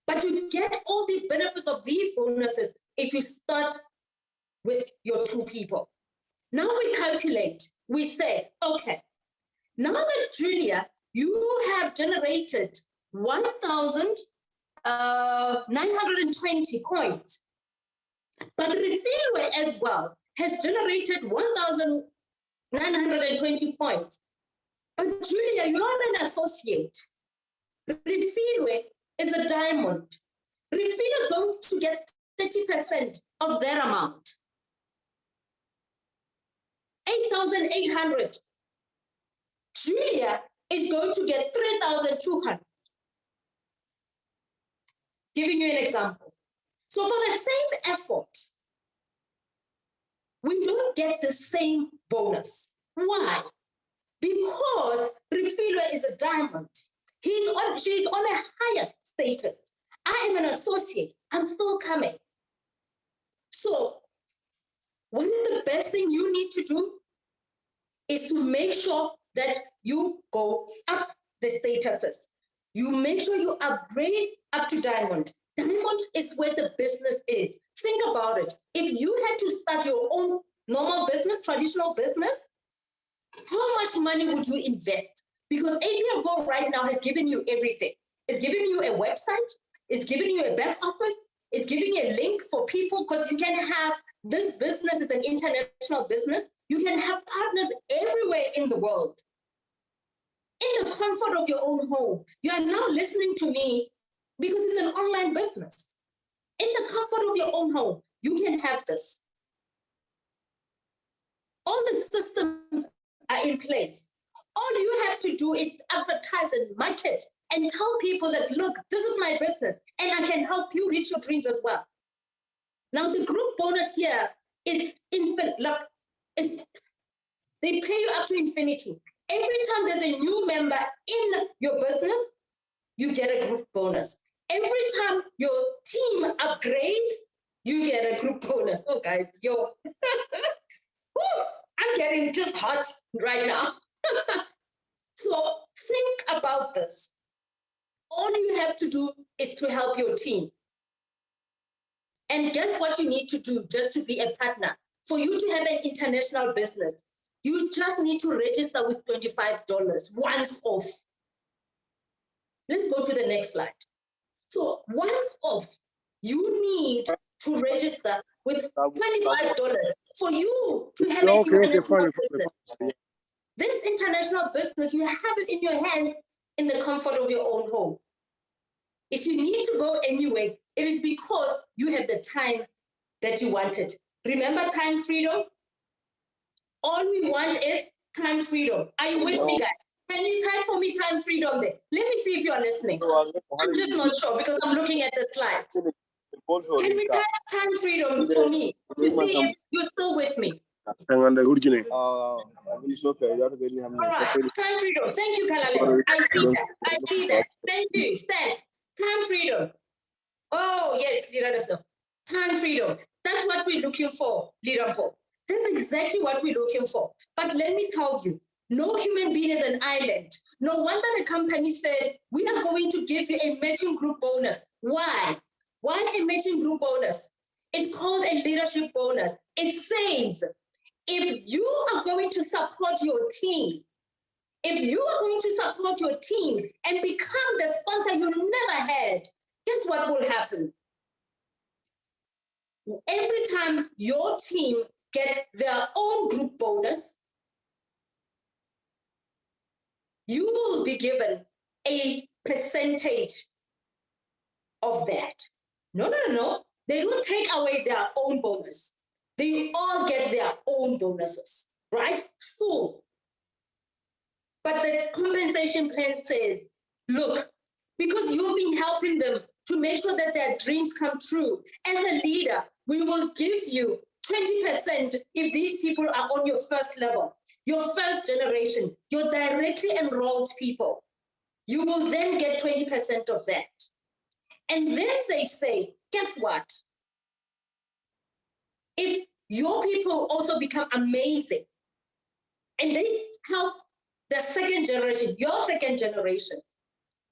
but you get all these benefits of these bonuses if you start with your 2 people. Now we calculate, we say, okay, now that Julia, you have generated 1,920 coins, but Refilwe as well has generated 1,920 points. But Julia, you are an associate. Refilwe is a diamond. Refilwe is going to get 30% of their amount. 8,800. Julia is going to get 3,200. Giving you an example. So for the same effort, we don't get the same bonus. Why? Because Refilwe is a diamond. She's on a higher status. I am an associate. I'm still coming. So what is the best thing you need to do? is to make sure that you go up the statuses. You make sure you upgrade up to diamond. Diamond is where the business is. Think about it. If you had to start your own normal business, traditional business, how much money would you invest? Because APLGO right now has given you everything. It's giving you a website, it's giving you a back office, it's giving you a link for people, because you can have this business is an international business. You can have partners everywhere in the world. In the comfort of your own home. You are now listening to me because it's an online business. In the comfort of your own home, you can have this. All the systems are in place. All you have to do is advertise and market and tell people that, look, this is my business and I can help you reach your dreams as well. Now, the group bonus here is infinite. Look, they pay you up to infinity. Every time there's a new member in your business, you get a group bonus. Every time your team upgrades, you get a group bonus. Oh, guys, I'm getting just hot right now. So think about this. All you have to do is to help your team. And guess what you need to do just to be a partner? For you to have an international business, you just need to register with $25 once off. Let's go to the next slide. So once off, you need to register with $25 for you to have an international business. This international business, you have it in your hands in the comfort of your own home. If you need to go anyway, it is because you have the time that you wanted. Remember time freedom? All we want is time freedom. Are you with me, guys? Can you type for me time freedom there? Let me see if you are listening. I'm just not sure because I'm looking at the slides. Can we type time freedom for me? To see if you're still with me. All right, time freedom. Thank you, Kalale. I see that. I see that. Thank you. Stan. Time freedom. Oh, yes, Hira. Time freedom. That's what we're looking for, Lirampo. That's exactly what we're looking for. But let me tell you, no human being is an island. No wonder the company said, we are going to give you a matching group bonus. Why? Why a matching group bonus? It's called a leadership bonus. It says, if you are going to support your team, if you are going to support your team and become the sponsor you never had, guess what will happen? Every time your team gets their own group bonus, you will be given a percentage of that. No. They don't take away their own bonus. They all get their own bonuses, right? Full. But the compensation plan says, look, because you've been helping them to make sure that their dreams come true, as a leader, we will give you 20% if these people are on your first level, your first generation, your directly enrolled people. You will then get 20% of that. And then they say, guess what? If your people also become amazing and they help the second generation, your second generation,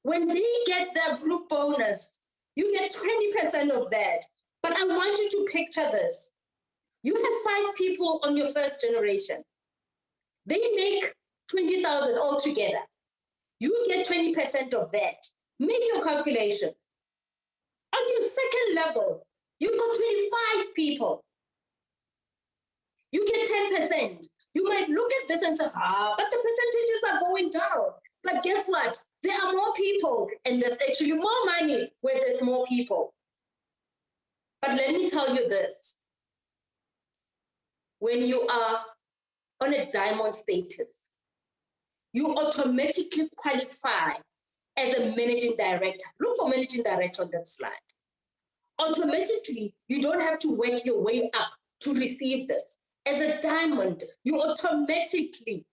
when they get their group bonus, you get 20% of that. But I want you to picture this. You have 5 people on your first generation. They make 20,000 altogether. You get 20% of that. Make your calculations. On your second level, you've got 25 people. You get 10%. You might look at this and say, but the percentages are going down. But guess what? There are more people, and there's actually more money where there's more people. But let me tell you this. When you are on a diamond status, you automatically qualify as a managing director. Look for managing director on that slide. Automatically, you don't have to work your way up to receive this. As a diamond, you automatically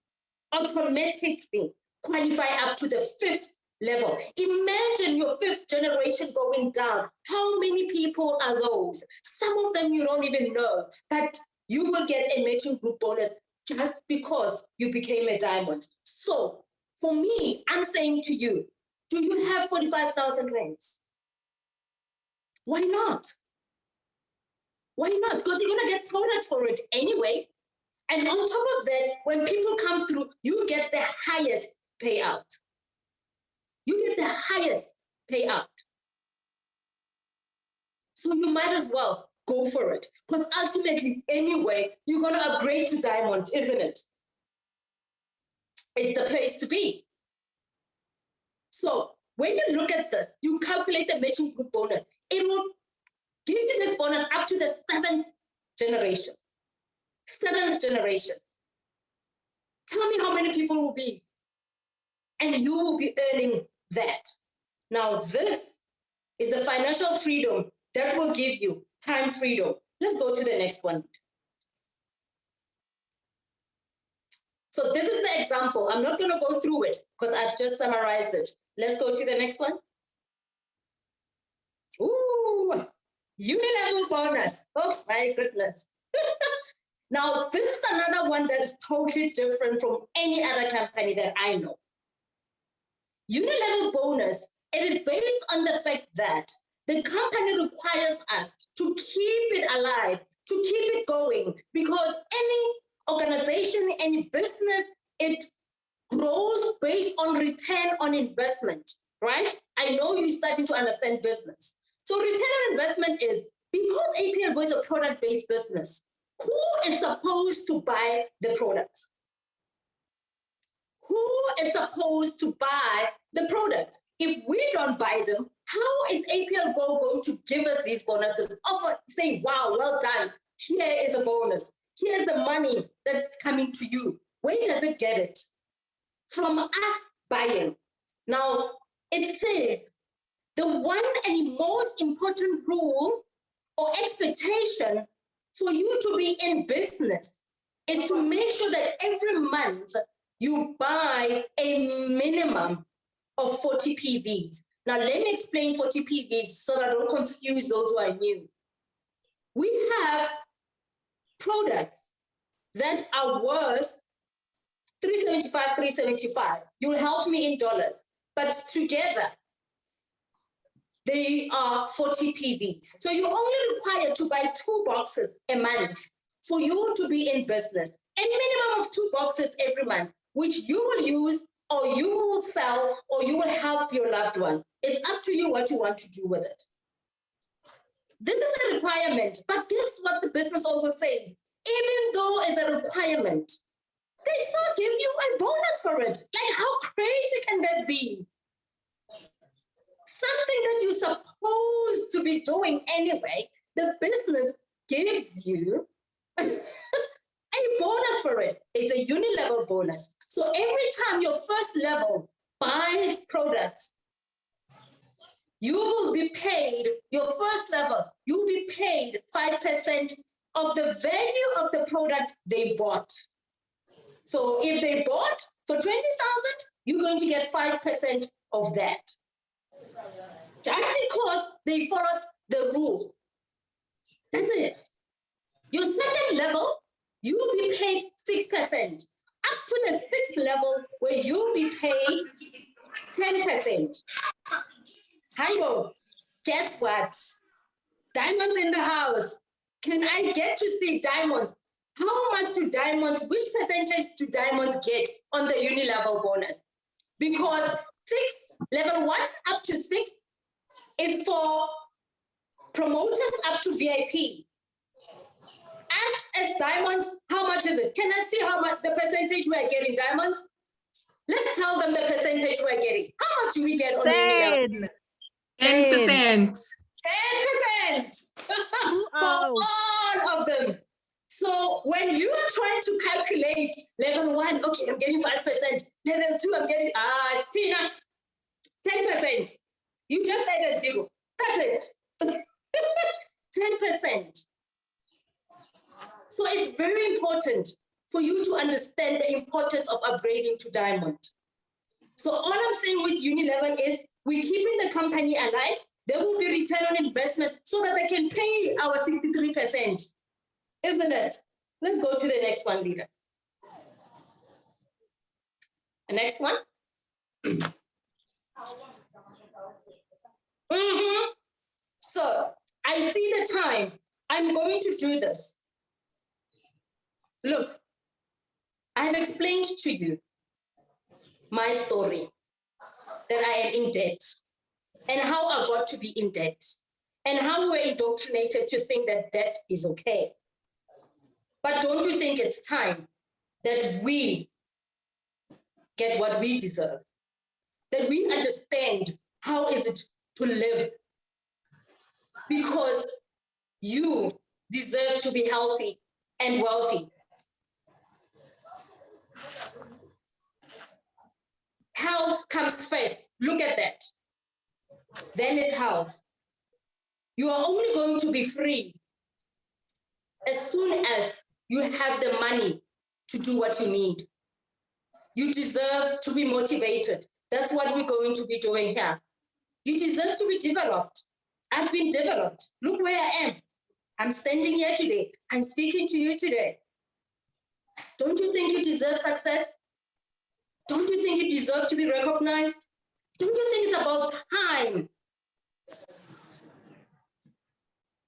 qualify up to the 5th level. Imagine your 5th generation going down. How many people are those? Some of them you don't even know, but you will get a matching group bonus just because you became a diamond. So for me, I'm saying to you, do you have 45,000 rands? Why not? Why not? Because you're going to get products for it anyway. And on top of that, when people come through, you get the highest payout. You get the highest payout. So you might as well go for it. Because ultimately, anyway, you're going to upgrade to diamond, isn't it? It's the place to be. So when you look at this, you calculate the matching group bonus. It will give you this bonus up to the 7th generation. 7th generation. Tell me how many people will be. And you will be earning that. Now, this is the financial freedom that will give you time freedom. Let's go to the next one. So this is the example. I'm not going to go through it because I've just summarized it. Let's go to the next one. Ooh, unilevel bonus. Oh my goodness. Now, this is another one that is totally different from any other company that I know. Unilevel bonus, it is based on the fact that the company requires us to keep it alive, to keep it going, because any organization, any business, it grows based on return on investment, right? I know you're starting to understand business. So return on investment is, because APLGO is a product-based business, who is supposed to buy the product? Who is supposed to buy the product? If we don't buy them, how is APLGO going to give us these bonuses? Say, wow, well done. Here is a bonus. Here's the money that's coming to you. Where does it get it? From us buying. Now, it says the one and most important rule or expectation for you to be in business is to make sure that every month you buy a minimum of 40 PVs. Now, let me explain 40 PVs so that I don't confuse those who are new. We have products that are worth 375. You'll help me in dollars, but together they are 40 PVs. So you're only required to buy 2 boxes a month for you to be in business. A minimum of 2 boxes every month, which you will use or you will sell or you will help your loved one. It's up to you what you want to do with it. This is a requirement, but guess what the business also says? Even though it's a requirement, they still give you a bonus for it. Like, how crazy can that be? Something that you're supposed to be doing anyway, the business gives you a bonus for it. It's a unilevel bonus. So every time your first level buys products, you will be paid, your first level, you'll be paid 5% of the value of the product they bought. So if they bought for 20,000, you're going to get 5% of that. Just because they followed the rule. That's it. Your second level, you will be paid 6%. Up to the 6th level where you'll be paid 10%. Hello, guess what? Diamonds in the house. Can I get to see diamonds? How much do diamonds, which percentage do diamonds get on the unilevel bonus? Because level 1 up to 6 is for promoters up to VIP. As diamonds, how much is it? Can I see how much the percentage we're getting diamonds? Let's tell them the percentage we're getting. How much do we get on unilevel? 10%. 10% for all of them. So when you are trying to calculate level 1, okay, I'm getting 5%. Level 2, I'm getting Tina, 10%. You just add a 0. That's it. 10%. So it's very important for you to understand the importance of upgrading to diamond. So all I'm saying with unilevel is we're keeping the company alive. There will be return on investment so that they can pay our 63%. Isn't it? Let's go to the next one, leader. The next one. So I see the time. I'm going to do this. Look, I have explained to you my story, that I am in debt, and how I got to be in debt, and how we're indoctrinated to think that debt is okay. But don't you think it's time that we get what we deserve? That we understand how is it to live? Because you deserve to be healthy and wealthy. Health comes first. Look at that. Then it's health. You are only going to be free as soon as you have the money to do what you need. You deserve to be motivated. That's what we're going to be doing here. You deserve to be developed. I've been developed. Look where I am. I'm standing here today. I'm speaking to you today. Don't you think you deserve success? Don't you think you deserve to be recognized? Don't you think it's about time?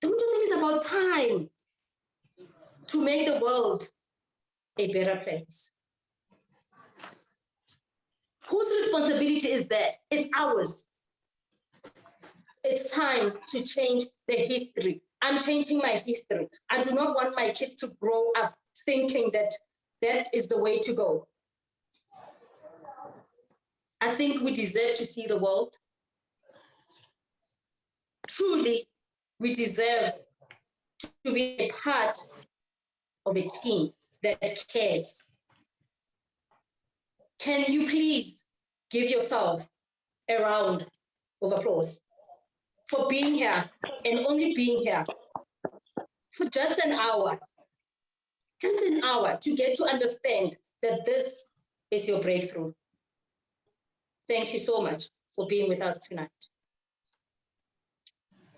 Don't you think it's about time to make the world a better place? Whose responsibility is that? It's ours. It's time to change the history. I'm changing my history. I do not want my kids to grow up thinking that that is the way to go. I think we deserve to see the world. Truly, we deserve to be a part of a team that cares. Can you please give yourself a round of applause for being here and only being here for just an hour to get to understand that this is your breakthrough. Thank you so much for being with us tonight.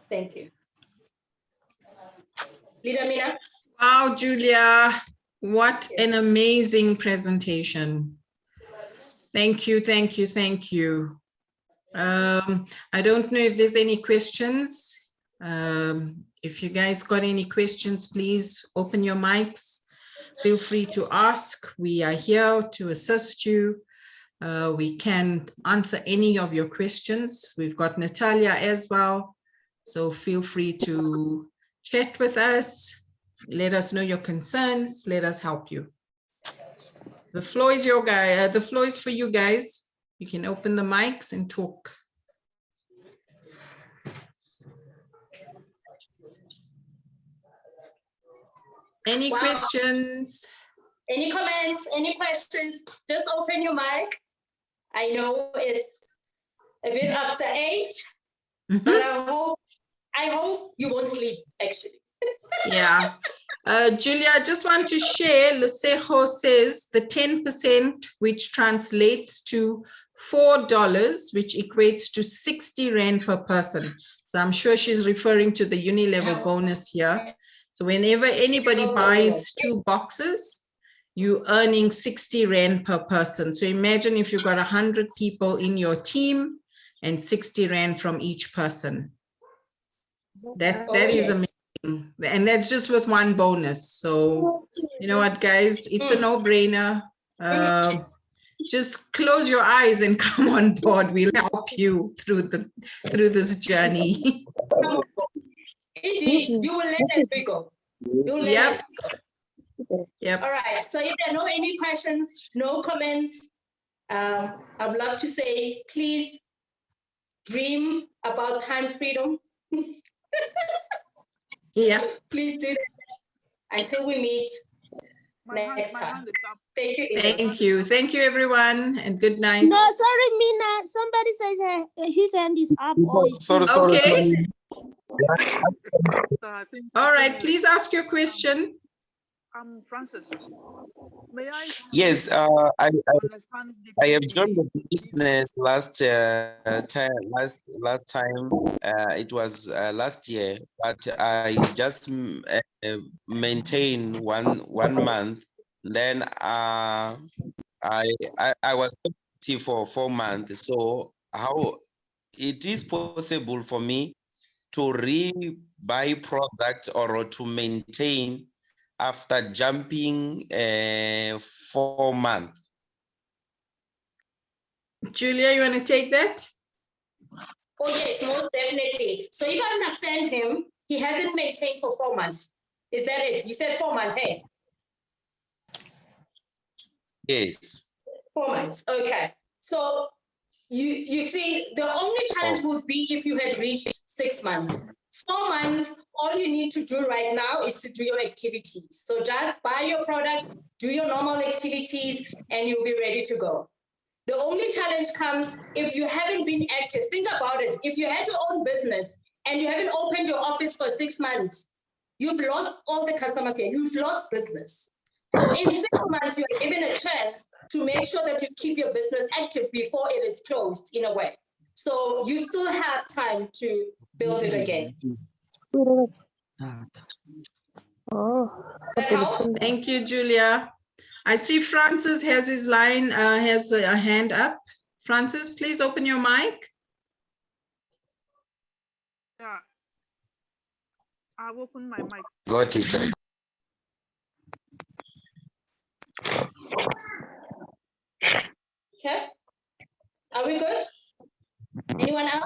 Thank you. Leader Mina. Wow, Julia, what an amazing presentation. Thank you, thank you, thank you. I don't know if there's any questions. If you guys got any questions, please open your mics. Feel free to ask. We are here to assist you. We can answer any of your questions. We've got Natalia as well. So feel free to chat with us. Let us know your concerns. Let us help you. The floor is your guy. The floor is for you guys. You can open the mics and talk. Any questions? Any comments? Any questions? Just open your mic. I know it's a bit after 8, but I hope you won't sleep, actually. Yeah. Julia, I just want to share, Lesejo says the 10%, which translates to $4, which equates to 60 Rand per person. So I'm sure she's referring to the uni-level bonus here. So whenever anybody buys 2 boxes, you're earning 60 Rand per person. So imagine if you've got 100 people in your team and 60 Rand from each person. That is amazing. And that's just with 1 bonus. So you know what, guys, it's a no-brainer. Just close your eyes and come on board. We'll help you through this journey. Indeed, you will let us go. You will let us go. Yep. All right. So if there are no any questions, no comments, I would love to say, please dream about time freedom. Yeah. Please do that until we meet next time. Thank you. Thank you. Thank you, everyone, and good night. No, sorry, Mina. Somebody says his hand is up. Sorry. Okay. All right. Please ask your question. Francis, may I? Yes, I have joined the business last time. It was last year, but I just maintain one month. Then I was active for 4 months. So how it is possible for me to re-buy products or to maintain after jumping 4 months? Julia, you want to take that? Oh yes, most definitely. So if I understand him, he hasn't maintained for 4 months. Is that it? You said 4 months, hey? Yes. 4 months. Okay. So you see, the only challenge would be if you had reached 6 months. 4 months, all you need to do right now is to do your activities. So just buy your products, do your normal activities, and you'll be ready to go. The only challenge comes if you haven't been active. Think about it. If you had your own business and you haven't opened your office for 6 months, you've lost all the customers here. You've lost business. So in 6 months, you're given a chance to make sure that you keep your business active before it is closed in a way. So you still have time to build it again. That help? Thank you, Julia. I see Francis has his line, has a hand up. Francis, please open your mic. Yeah. I've opened my mic. Got it. Okay. Are we good? Anyone else?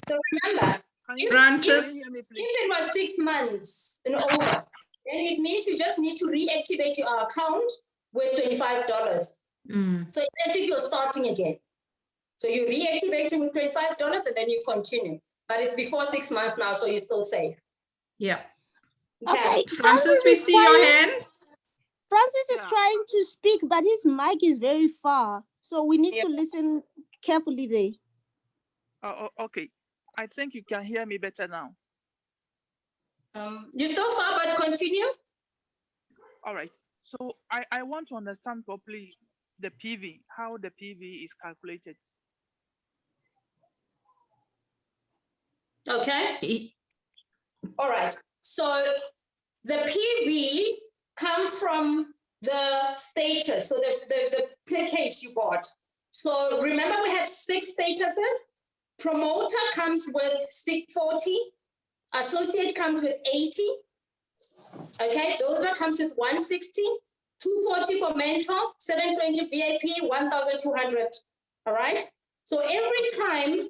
So remember, Francis. if it was 6 months and over, then it means you just need to reactivate your account with $25. So it's as if you're starting again. So you reactivate it with $25 and then you continue. But it's before 6 months now, so you're still safe. Yeah. Okay, Francis, we see your hand. Francis is trying to speak, but his mic is very far. So we need to listen carefully there. Oh, okay. I think you can hear me better now. You're still far, but continue. All right. So I want to understand properly the PV, how the PV is calculated. Okay. All right. So the PVs come from the status, so the package you bought. So remember, we have 6 statuses. Promoter comes with 640. Associate comes with 80. Okay, builder comes with 160. 240 for mentor, 720 VIP, 1,200. All right. So every time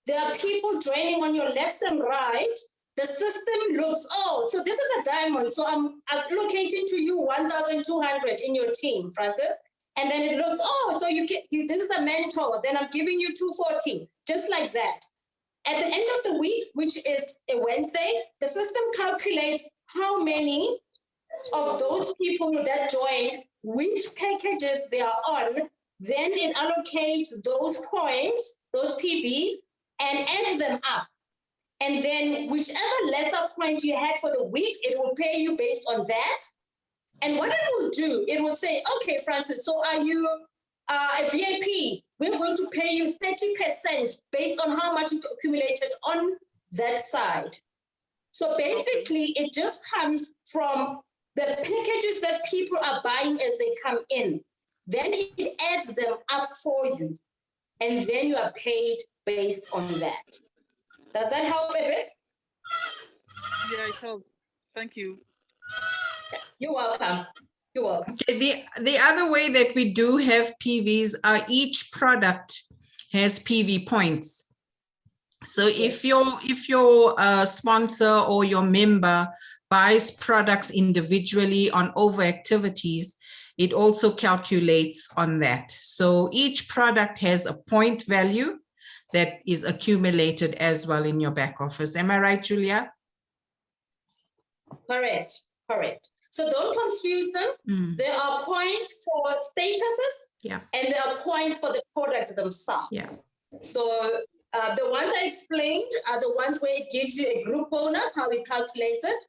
there are people joining on your left and right, the system looks, oh, so this is a diamond. So I'm allocating to you 1,200 in your team, Francis. And then it looks, oh, so this is a mentor. Then I'm giving you 240, just like that. At the end of the week, which is a Wednesday, the system calculates how many of those people that joined, which packages they are on. Then it allocates those points, those PVs, and adds them up. And then whichever lesser point you had for the week, it will pay you based on that. And what it will do, it will say, okay, Francis, so are you a VIP? We're going to pay you 30% based on how much you accumulated on that side. So basically, it just comes from the packages that people are buying as they come in. Then it adds them up for you. And then you are paid based on that. Does that help a bit? Yeah, it helps. Thank you. You're welcome. You're welcome. Okay, the other way that we do have PVs are each product has PV points. So if your sponsor or your member buys products individually on over activities, it also calculates on that. So each product has a point value that is accumulated as well in your back office. Am I right, Julia? Correct, correct. So don't confuse them. There are points for statuses, and there are points for the products themselves. So the ones I explained are the ones where it gives you a group bonus, how it calculates it.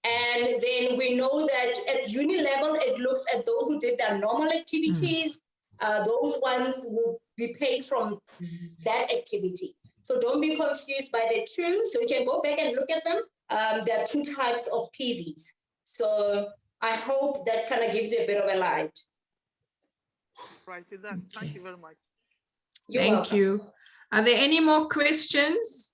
And then we know that at uni level, it looks at those who did their normal activities. Those ones will be paid from that activity. So don't be confused by the two. So you can go back and look at them. There are 2 types of PVs. So I hope that kind of gives you a bit of a light. Right, it does. Thank you very much. You're Thank welcome. you. Are there any more questions?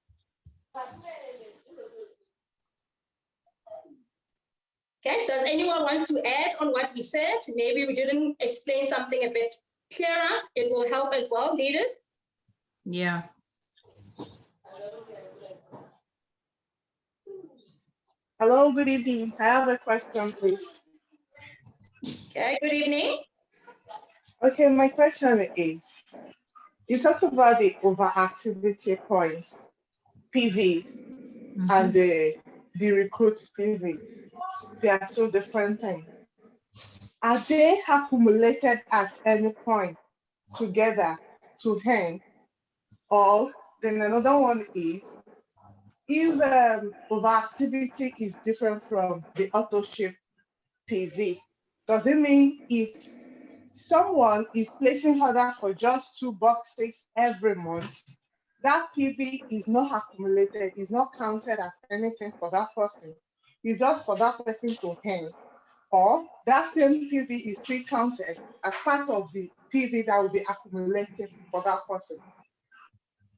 Okay, does anyone want to add on what we said? Maybe we didn't explain something a bit clearer. It will help as well, leaders. Yeah. Hello, good evening. I have a question, please. Okay, good evening. Okay, my question is, you talked about the overactivity points, PVs, and the recruit PVs. They are two different things. Are they accumulated at any point together to hang? Or then another one is, if overactivity is different from the auto ship PV, does it mean if someone is placing order for just 2 boxes every month, that PV is not accumulated, is not counted as anything for that person? It's just for that person to hang. Or that same PV is still counted as part of the PV that will be accumulated for that person.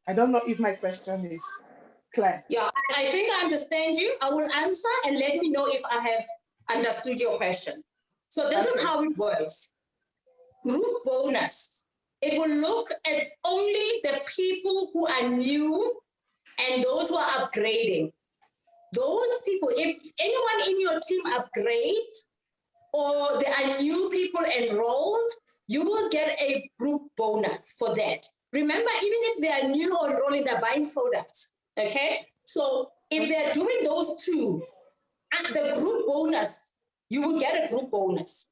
I don't know if my question is clear. Yeah, I think I understand you. I will answer and let me know if I have understood your question. So this is how it works. Group bonus. It will look at only the people who are new and those who are upgrading. Those people, if anyone in your team upgrades or there are new people enrolled, you will get a group bonus for that. Remember, even if they are new or enrolling, they're buying products, okay? So if they're doing those two, at the group bonus, you will get a group bonus.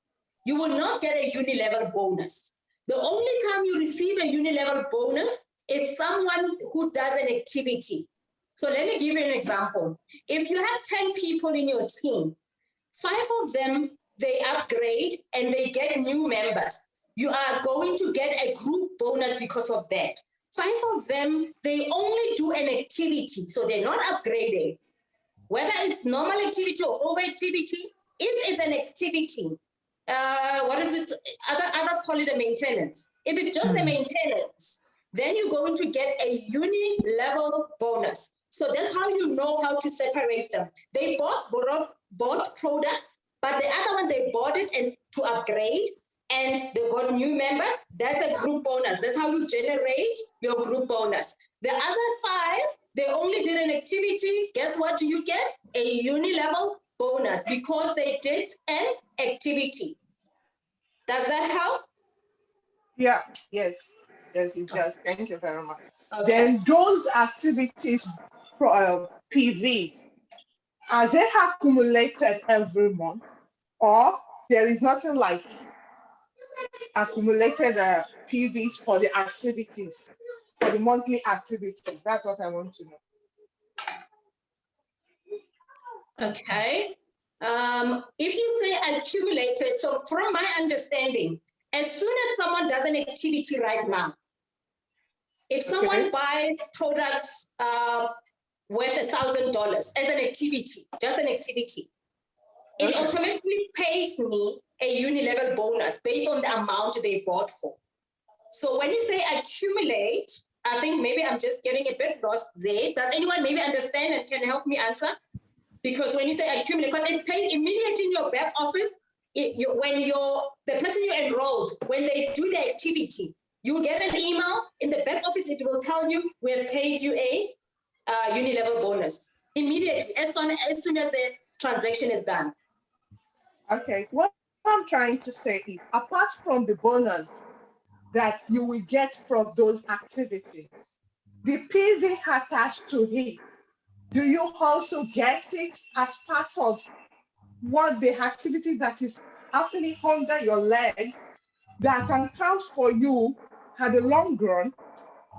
You will not get a uni-level bonus. The only time you receive a uni-level bonus is someone who does an activity. So let me give you an example. If you have 10 people in your team, 5 of them, they upgrade and they get new members. You are going to get a group bonus because of that. 5 of them, they only do an activity, so they're not upgrading. Whether it's normal activity or overactivity, if it's an activity, what is it? Others call it a maintenance. If it's just a maintenance, then you're going to get a uni-level bonus. So that's how you know how to separate them. They both bought products, but the other one, they bought it and to upgrade, and they got new members. That's a group bonus. That's how you generate your group bonus. The other 5, they only did an activity. Guess what you get? A uni-level bonus because they did an activity. Does that help? Yeah, yes, it does. Thank you very much. Okay. Then those activities, PVs, are they accumulated every month, or there is nothing like accumulated PVs for the activities, for the monthly activities? That's what I want to know. Okay. If you say accumulated, so from my understanding, as soon as someone does an activity right now, if someone buys products worth $1,000 as an activity, just an activity, it automatically pays me a uni-level bonus based on the amount they bought for. So when you say accumulate, I think maybe I'm just getting a bit lost there. Does anyone maybe understand and can help me answer? Because when you say accumulate, because it pays immediately in your back office, when the person you enrolled, when they do the activity, you get an email in the back office, it will tell you, we have paid you a uni-level bonus. Immediately, as soon as the transaction is done. Okay, what I'm trying to say is, apart from the bonus that you will get from those activities, the PV attached to it, do you also get it as part of what the activity that is happening under your legs that can count for you at the long run,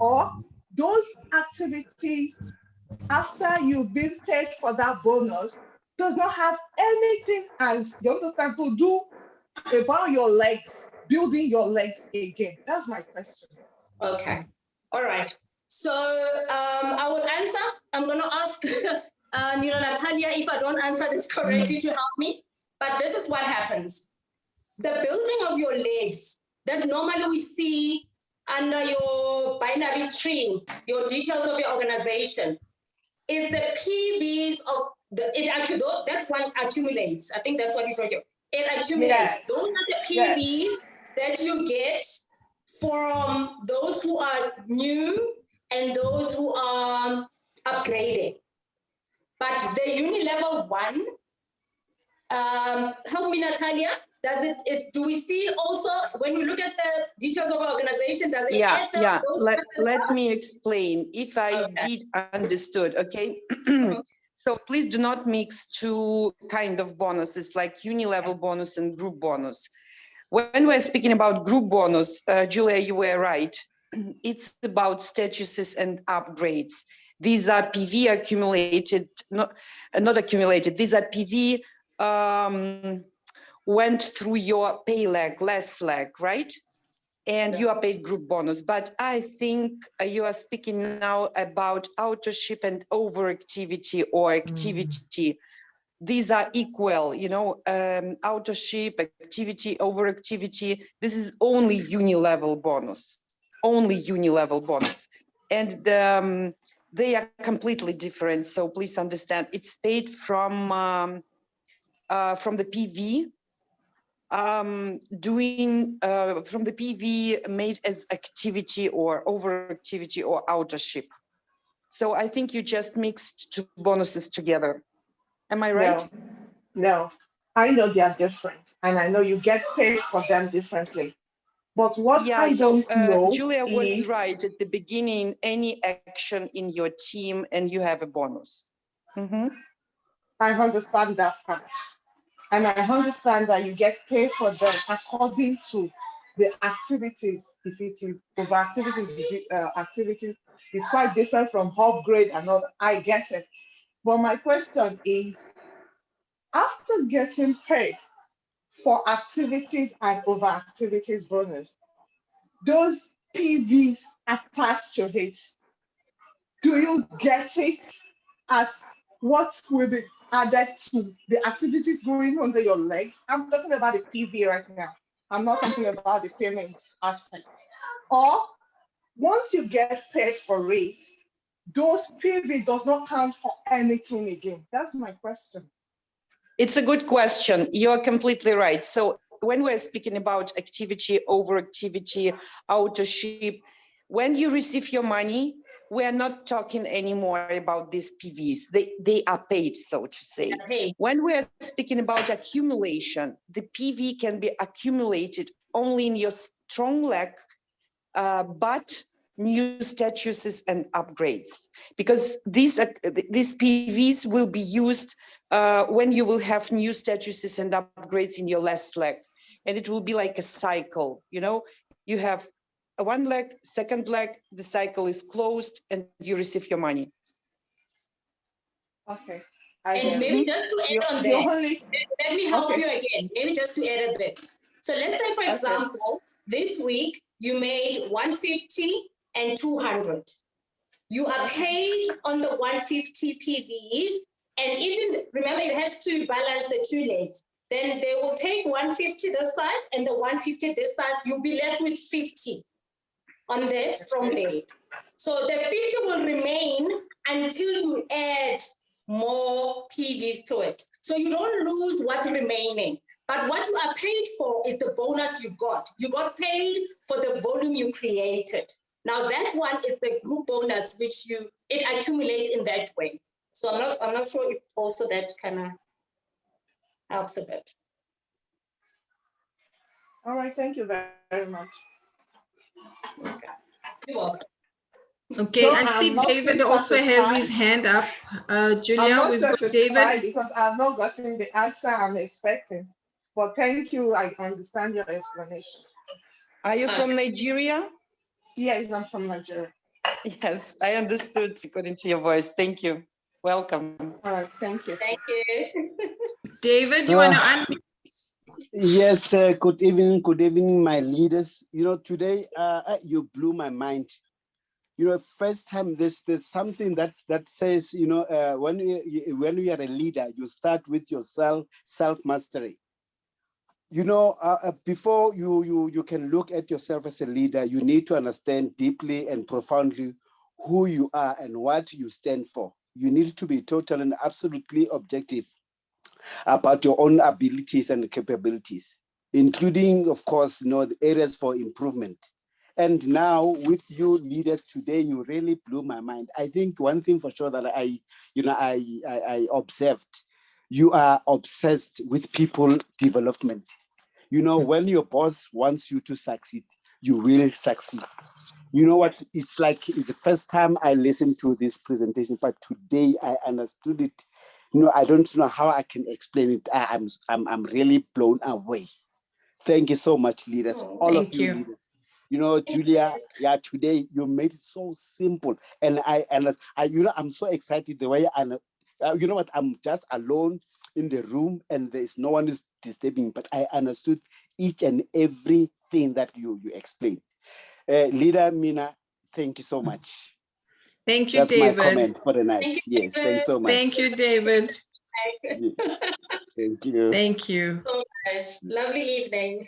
or those activities after you've been paid for that bonus does not have anything, as you understand, to do about your legs, building your legs again? That's my question. Okay, all right. So I will answer. I'm going to ask Natalia, if I don't answer this correctly, to help me. But this is what happens. The building of your legs that normally we see under your binary tree, your details of your organization, is the PVs of that one accumulates. I think that's what you're talking about. It accumulates. Yes. Those are the PVs that you get from those who are new and those who are upgrading. But the uni-level one, help me, Natalia. Do we see also when we look at the details of our organization? Does it add those Let me explain if I did understood. Okay. So please do not mix two kind of bonuses like uni-level bonus and group bonus. When we're speaking about group bonus, Julia, you were right. It's about statuses and upgrades. These are PV accumulated, not accumulated. These are PV went through your pay lag, less lag, right? And you are paid group bonus. But I think you are speaking now about authorship and overactivity or activity. These are equal, you know, authorship, activity, overactivity. This is only uni-level bonus, only uni-level bonus. And they are completely different. So please understand, it's paid from the PV, from the PV made as activity or overactivity or authorship. So I think you just mixed two bonuses together. Am I right? No, I know they are different, and I know you get paid for them differently. But what I don't know Julia was right at the beginning, any action in your team and you have a bonus. Mm-hmm. I understand that part. And I understand that you get paid for them according to the activities. If it is over activities, it's quite different from upgrade and all. I get it. But my question is, after getting paid for activities and over activities bonus, those PVs attached to it, do you get it as what will be added to the activities going under your leg? I'm talking about the PV right now. I'm not talking about the payment aspect. Or once you get paid for it, those PV does not count for anything again. That's my question. It's a good question. You're completely right. So when we're speaking about activity, overactivity, authorship, when you receive your money, we are not talking anymore about these PVs. They are paid, so to say. When we are speaking about accumulation, the PV can be accumulated only in your strong leg, but new statuses and upgrades, because these PVs will be used when you will have new statuses and upgrades in your last leg, and it will be like a cycle. You know, you have one leg, second leg, the cycle is closed, and you receive your money. Okay. And maybe just to add on that, let me help you again. Maybe just to add a bit. So let's say, for example, this week you made 150 and 200. You are paid on the 150 PVs, and even remember it has to balance the two legs. Then they will take 150 this side and the 150 this side. You'll be left with 50 on the strong leg. So the 50 will remain until you add more PVs to it. So you don't lose what's remaining. But what you are paid for is the bonus you got. You got paid for the volume you created. Now that one is the group bonus, which it accumulates in that way. So I'm not sure if also that kind of helps a bit. All right, thank you very much. Okay. You're welcome. Okay, I see David also has his hand up. Julia, we've got David. Because I've not gotten the answer I'm expecting. But thank you, I understand your explanation. Are you from Nigeria? Yes, I'm from Nigeria. Yes, I understood according to your voice. Thank you. Welcome. All right, thank you. Thank you. David, you want to unmute? Yes, good evening, my leaders. You know, today you blew my mind. first time there's something that says, when you are a leader, you start with yourself, self-mastery. Before you can look at yourself as a leader, you need to understand deeply and profoundly who you are and what you stand for. You need to be totally and absolutely objective about your own abilities and capabilities, including, of course, the areas for improvement. And now with you leaders today, you really blew my mind. I think one thing for sure that I observed, you are obsessed with people development. When your boss wants you to succeed, you will succeed. You know what? It's like it's the first time I listened to this presentation, but today I understood it. I don't know how I can explain it. I'm really blown away. Thank you so much, leaders. All of you leaders. Julia, today you made it so simple, and I'm so excited the way you know what? I'm just alone in the room, and there's no one is disturbing. But I understood each and everything that you explained. Leader Mina, thank you so much. Thank you, That's David. my comment for the night. Yes, thanks so much. Thank you, David. Yes. Thank you. Thank you. So much. Lovely evening.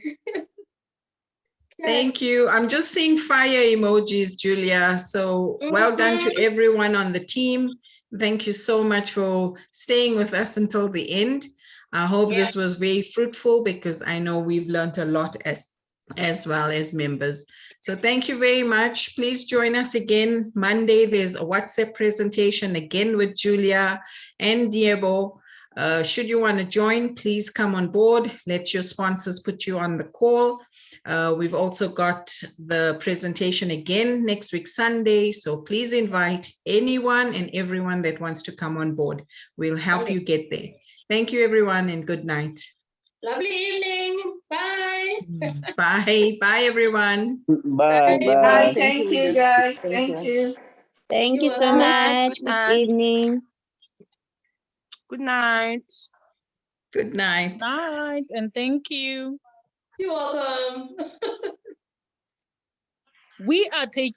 Thank you. I'm just seeing fire emojis, Julia. So well done to everyone on the team. Thank you so much for staying with us until the end. I hope this was very fruitful because I know we've learned a lot as well as members. So thank you very much. Please join us again Monday. There's a WhatsApp presentation again with Julia and Diego. Should you want to join, please come on board. Let your sponsors put you on the call. We've also got the presentation again next week, Sunday. So please invite anyone and everyone that wants to come on board. We'll help you get there. Thank you, everyone, and good night. Lovely evening. Bye. Bye. Bye, everyone. Bye. Bye. Thank you, guys. Thank you. Thank you so much. Good evening. Good night. Good night. Night, and thank you. You're welcome. We are taking